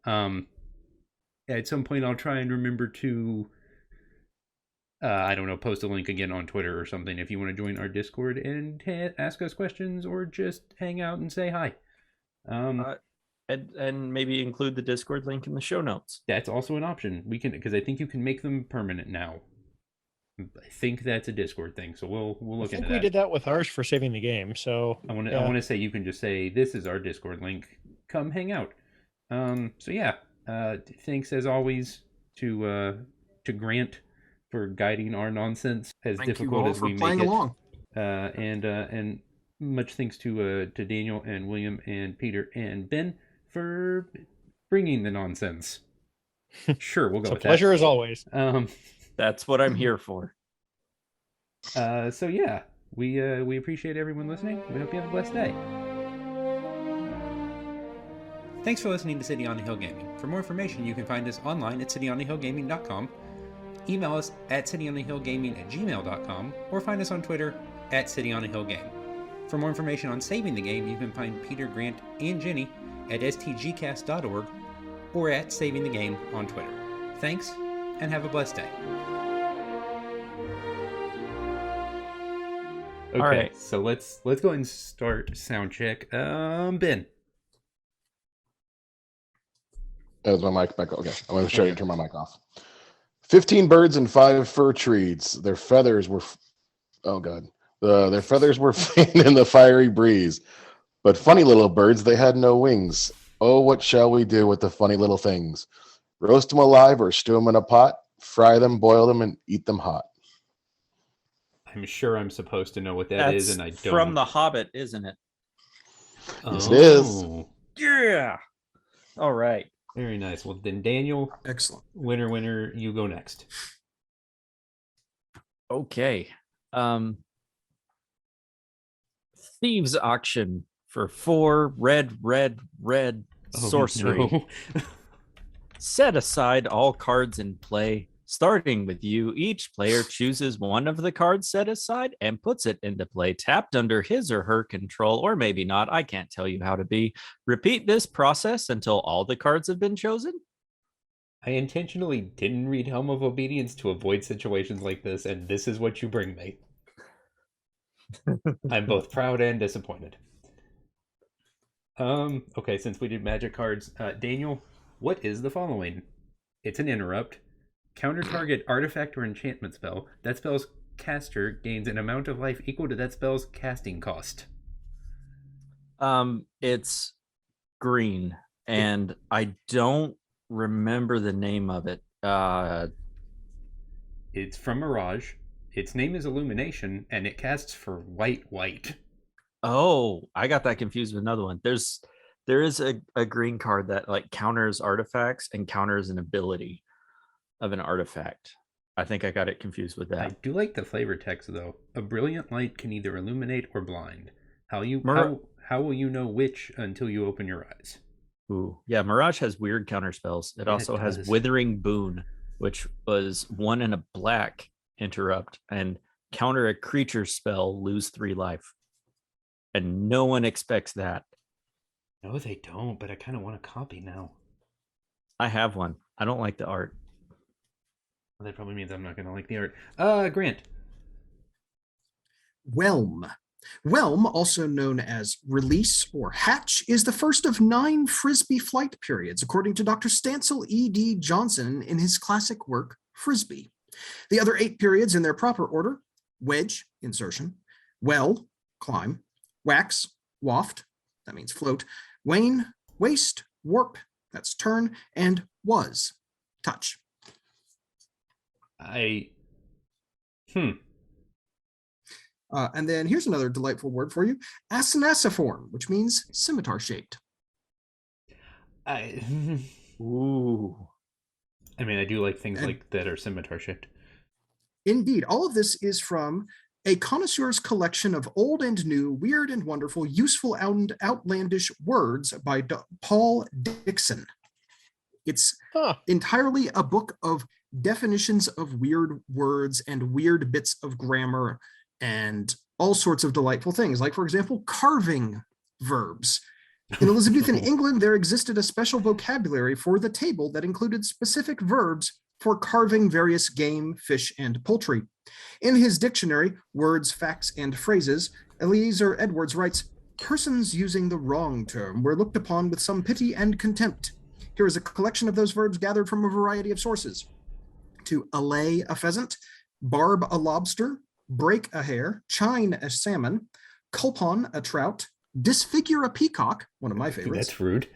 At some point, I'll try and remember to, I don't know, post a link again on Twitter or something if you want to join our Discord and ask us questions or just hang out and say hi. and maybe include the Discord link in the show notes. That's also an option. We can, because I think you can make them permanent now. I think that's a Discord thing, so we'll look into that. We did that with ours for saving the game. So I want to say you can just say this is our Discord link. Come hang out. So yeah. Thanks as always to Grant for guiding our nonsense as Thank difficult you all as for we playing make it. along. And much thanks to Daniel and William and Peter and Ben for bringing the nonsense. Sure, we'll go with that. It's a pleasure as always. That's what I'm here for. So yeah, we appreciate everyone listening. We hope you have a blessed day. Thanks for listening to City on the Hill Gaming. For more information, you can find us online at cityonthehillgaming.com, email us at cityonthehillgaming@gmail.com, or find us on Twitter at cityonthehillgame. For more information on saving the game, you can find Peter, Grant, and Jenny at stgcast.org or at Saving the Game on Twitter. Thanks, and have a blessed day. Okay, All right. so let's go ahead and start sound check. Ben. Is my mic back? Okay, I'm going to show you to turn my mic off. 15 birds and 5 fir trees. Their feathers were, their feathers were fanned in the fiery breeze. But funny little birds, they had no wings. Oh, what shall we do with the funny little things? Roast them alive or stew them in a pot? Fry them, boil them, and eat them hot. I'm sure I'm supposed to know what that is, and I don't. From The Hobbit, isn't it? Yes, it is. Yeah. All right. Very nice. Well, then, Daniel. Excellent. Winner, you go next. Okay. Thieves auction for 4 red sorcery. No. Set aside all cards in play. Starting with you, each player chooses one of the cards set aside and puts it into play, tapped under his or her control, or maybe not. I can't tell you how to be. Repeat this process until all the cards have been chosen. I intentionally didn't read Helm of Obedience to avoid situations like this, and this is what you bring me. I'm both proud and disappointed. Okay, since we did magic cards, Daniel, what is the following? It's an interrupt. Counter target artifact or enchantment spell. That spell's caster gains an amount of life equal to that spell's casting cost. It's green, and I don't remember the name of it. It's from Mirage. Its name is Illumination, and it casts for white. Oh, I got that confused with another one. There is a green card that like counters artifacts and counters an ability of an artifact. I think I got it confused with that. I do like the flavor text though. A brilliant light can either illuminate or blind. How will you know which until you open your eyes? Ooh, yeah. Mirage has weird counter spells. It also has Withering Boon, which was 1 and a black interrupt, and counter a creature spell, lose 3 life. And no one expects that. No, they don't. But I kind of want a copy now. I have one. I don't like the art. That probably means I'm not going to like the art. Grant. Whelm. Whelm, also known as release or hatch, is the first of 9 Frisbee flight periods, according to Dr. Stancil E.D. Johnson in his classic work, Frisbee. The other 8 periods in their proper order: wedge, insertion; well, climb; wax, waft, that means float; wane, waste; warp, that's turn; and was, touch. And then here's another delightful word for you: acinasiform, which means scimitar shaped. Ooh. I mean, I do like things like that are scimitar shaped. Indeed, all of this is from A Connoisseur's Collection of Old and New, Weird and Wonderful, Useful and Outlandish Words by Paul Dixon. It's entirely a book of definitions of weird words and weird bits of grammar and all sorts of delightful things. Like, for example, carving verbs. In Elizabethan England, there existed a special vocabulary for the table that included specific verbs for carving various game, fish, and poultry. In his dictionary, Words, Facts, and Phrases, Eliezer Edwards writes, Persons using the wrong term were looked upon with some pity and contempt. Here is a collection of those verbs gathered from a variety of sources. To allay a pheasant, barb a lobster, break a hare, chine a salmon, culpon a trout, disfigure a peacock, one of my favorites. That's rude.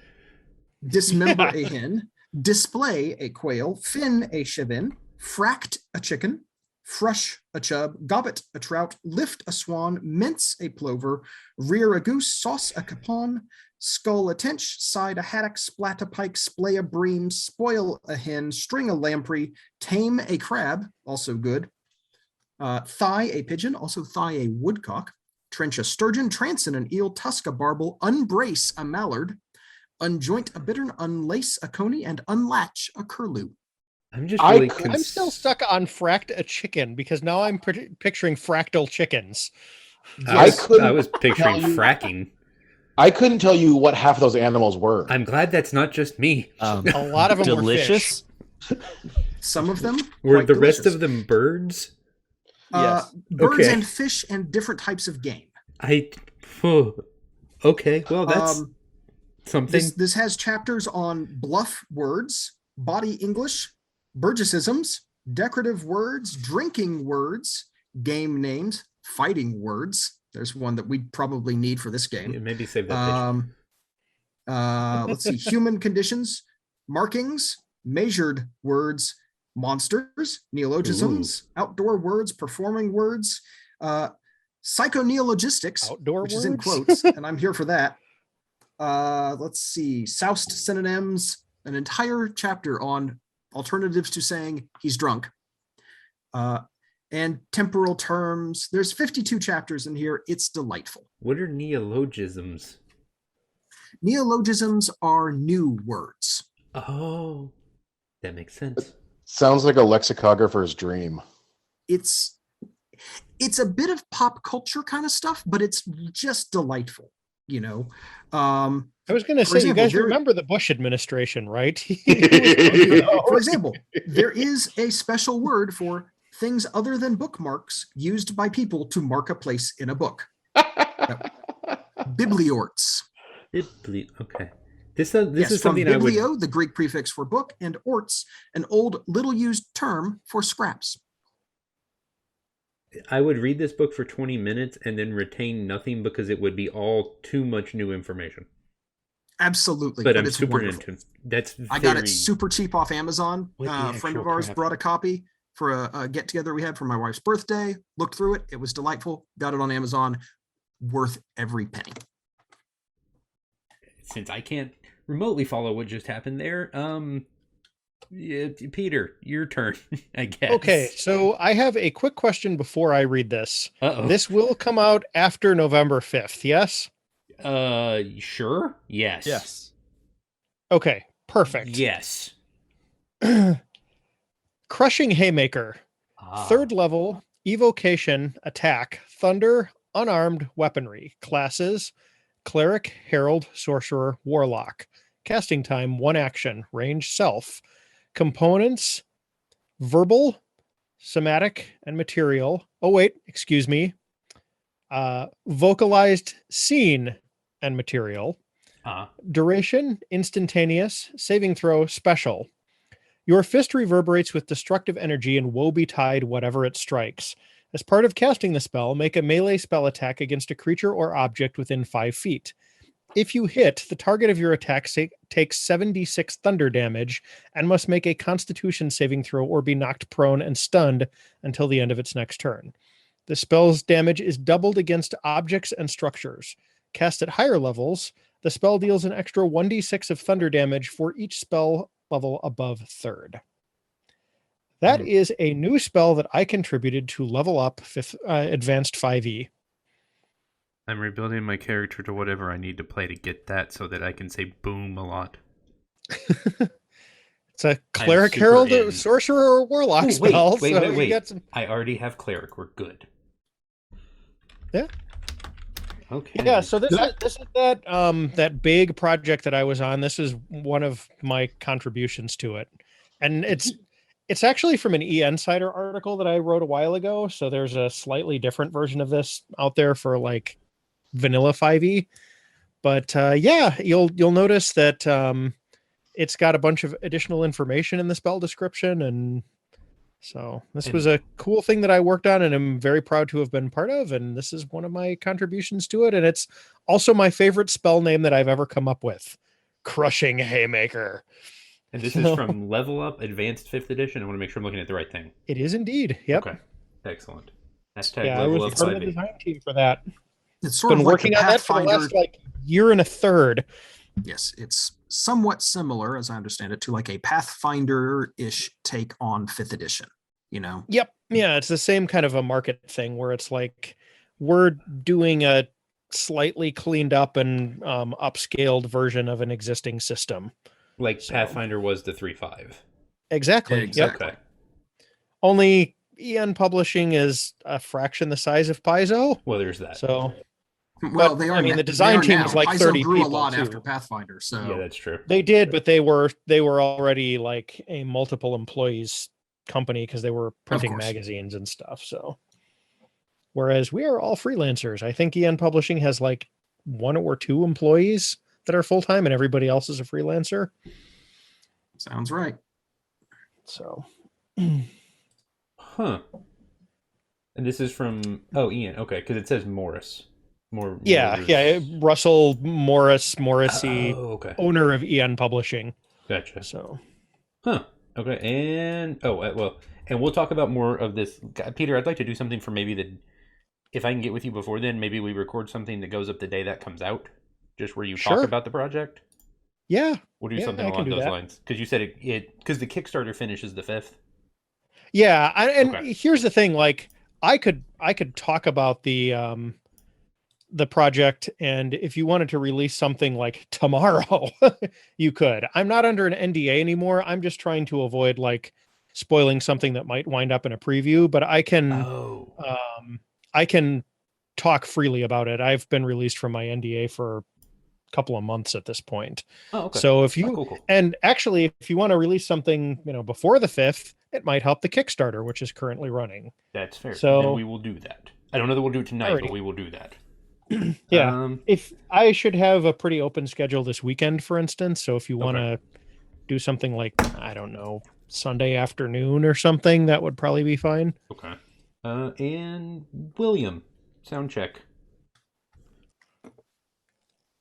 Dismember a hen, display a quail, fin a chivin, fract a chicken, frush a chub, gobbet a trout, lift a swan, mince a plover, rear a goose, sauce a capon, skull a tench, side a haddock, splat a pike, splay a bream, spoil a hen, string a lamprey, tame a crab, also good, thigh a pigeon, also thigh a woodcock, trench a sturgeon, transon an eel, tusk a barbel, unbrace a mallard, unjoint a bittern, unlace a coney, and unlatch a curlew. I'm just really I'm still stuck on fract a chicken because now I'm picturing fractal chickens. Yes, I was picturing fracking. I couldn't tell you what half of those animals were. I'm glad that's not just me. A lot of them delicious. were fish. Some of them were the delicious. rest of them birds? Yes. Birds and fish and different types of game. Okay, well that's something. This has chapters on bluff words, body English, Burgessisms, decorative words, drinking words, game names, fighting words. There's one that we probably need for this game. Yeah, maybe save that. Let's see, human conditions, markings, measured words, monsters, neologisms, outdoor words, performing words, psychoneologistics, outdoor which words? is in quotes, and I'm here for that. Let's see, soused synonyms, an entire chapter on alternatives to saying he's drunk. And temporal terms. There's 52 chapters in here. It's delightful. What are neologisms? Neologisms are new words. Oh, that makes sense. Sounds like a lexicographer's dream. It's a bit of pop culture kind of stuff, but it's just delightful, you know. I was going to say, example, you guys remember the Bush administration, right? For example, there is a special word for things other than bookmarks used by people to mark a place in a book. Bibliorts. Okay. This is something biblio, I would... the Greek prefix for book, and orts, an old little used term for scraps. I would read this book for 20 minutes and then retain nothing because it would be all too much new information. Absolutely. But I'm it's super wonderful. into. I got it super cheap off Amazon. A friend of ours brought a copy for a get together we had for my wife's birthday. Looked through it. It was delightful. Got it on Amazon. Worth every penny. Since I can't remotely follow what just happened there, yeah, Peter, your turn, I guess. Okay, so I have a quick question before I read this. Uh-oh. This will come out after November 5th, yes? Sure? Yes. Yes. Okay, perfect. Yes. Crushing Haymaker. Third level, evocation, attack, thunder, unarmed weaponry. Classes, cleric, herald, sorcerer, warlock. Casting time, 1 action. Range, self. Components, verbal, somatic, and material. Oh, wait, excuse me. Vocalized, scene, and material. Duration, instantaneous. Saving throw, special. Your fist reverberates with destructive energy and woe betide whatever it strikes. As part of casting the spell, make a melee spell attack against a creature or object within 5 feet. If you hit, the target of your attack takes 76 thunder damage and must make a constitution saving throw or be knocked prone and stunned until the end of its next turn. The spell's damage is doubled against objects and structures. Cast at higher levels, the spell deals an extra 1d6 of thunder damage for each spell level above 3rd. That is a new spell that I contributed to level up advanced 5e. I'm rebuilding my character to whatever I need to play to get that so that I can say boom a lot. It's a cleric, herald, sorcerer, or warlock spell. Wait. I already have cleric. We're good. Yeah. Okay. Yeah, so this is that big project that I was on. This is one of my contributions to it. And it's actually from an eInsider article that I wrote a while ago. So there's a slightly different version of this out there for like vanilla 5e. But yeah, you'll notice that it's got a bunch of additional information in the spell description, and so this was a cool thing that I worked on, and I'm very proud to have been part of. And this is one of my contributions to it, and it's also my favorite spell name that I've ever come up with: Crushing Haymaker. And this is from Level Up Advanced 5th Edition. I want to make sure I'm looking at the right thing. It is indeed. Yep. Okay. Excellent. Hashtag Yeah, I Level was Up part of 5e. the design team for that. It's sort Been of like working the on that for the Pathfinder. last like year and a third. Yes, it's somewhat similar, as I understand it, to like a Pathfinder-ish take on 5th edition, you know? Yep. Yeah, it's the same kind of a market thing where it's like we're doing a slightly cleaned up and upscaled version of an existing system. Like Pathfinder was the 3.5. Exactly. Exactly. Yep. Only EN Publishing is a fraction the size of Paizo. Well, there's that. So, Well, but, they are. I mean, the they design are team now. was like Paizo 30 grew people a lot too. after Pathfinder, so Yeah, that's true. They did, but they were already like a multiple employees company because they were printing course. magazines and stuff. So, whereas we are all freelancers. I think EN Publishing has like 1 or 2 employees that are full time, and everybody else is a freelancer. sounds right. So, Huh. And this is from Ian. Okay, because it says Morris. yeah, Russell Morrissey, okay. owner of EN Publishing. Gotcha. So, huh. Okay, and and we'll talk about more of this. Peter, I'd like to do something for maybe if I can get with you before then, maybe we record something that goes up the day that comes out, just where you talk about the project. Yeah, We'll do something along those lines because you said because the Kickstarter finishes the 5th. Yeah, here's the thing: like, I could talk about the project, and if you wanted to release something like tomorrow, you could. I'm not under an NDA anymore. I'm just trying to avoid like spoiling something that might wind up in a preview. But I can talk freely about it. I've been released from my NDA for a couple of months at this point. Oh, okay. So if you cool. And actually, if you want to release something, before the 5th, it might help the Kickstarter, which is currently running. That's fair. So then we will do that. I don't know that we'll do it tonight, but we will do that. Yeah. If I should have a pretty open schedule this weekend, for instance. So if you want to do something like, I don't know, Sunday afternoon or something, that would probably be fine. Okay. And William, sound check.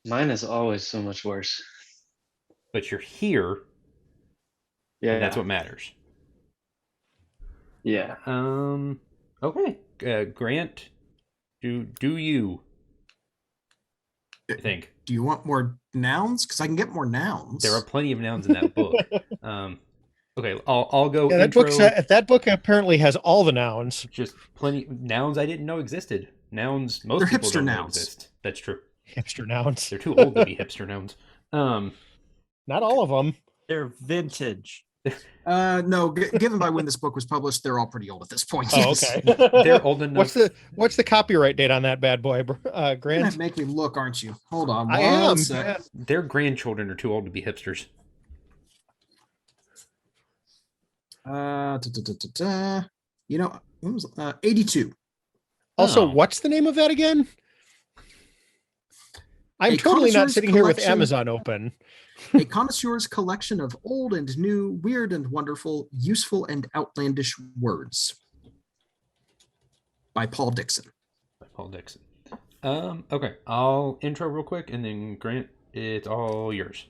Mine is always so much worse. But you're here. Yeah. And that's what matters. Yeah. Okay. Grant, do you? I think. Do you want more nouns? Because I can get more nouns. There are plenty of nouns in that book. Okay, I'll go. Yeah, that book apparently has all the nouns. Just plenty nouns I didn't know existed. Nouns most people hipster don't know nouns. exist. That's true. Hipster nouns. They're too old to be hipster nouns. Not all of them. They're vintage. No, given by when this book was published, they're all pretty old at this point. Oh, Yes. okay. They're old enough. What's the copyright date on that bad boy, You're Grant? gonna make me look, aren't you? Hold on. I am. Sec. Their grandchildren are too old to be hipsters. It was 82. Also, Oh. what's the name of that again? I'm A totally not connoisseur's sitting here with collection- Amazon open. A connoisseur's collection of old and new, weird and wonderful, useful and outlandish words. By Paul Dixon. Okay, I'll intro real quick, and then Grant, it's all yours.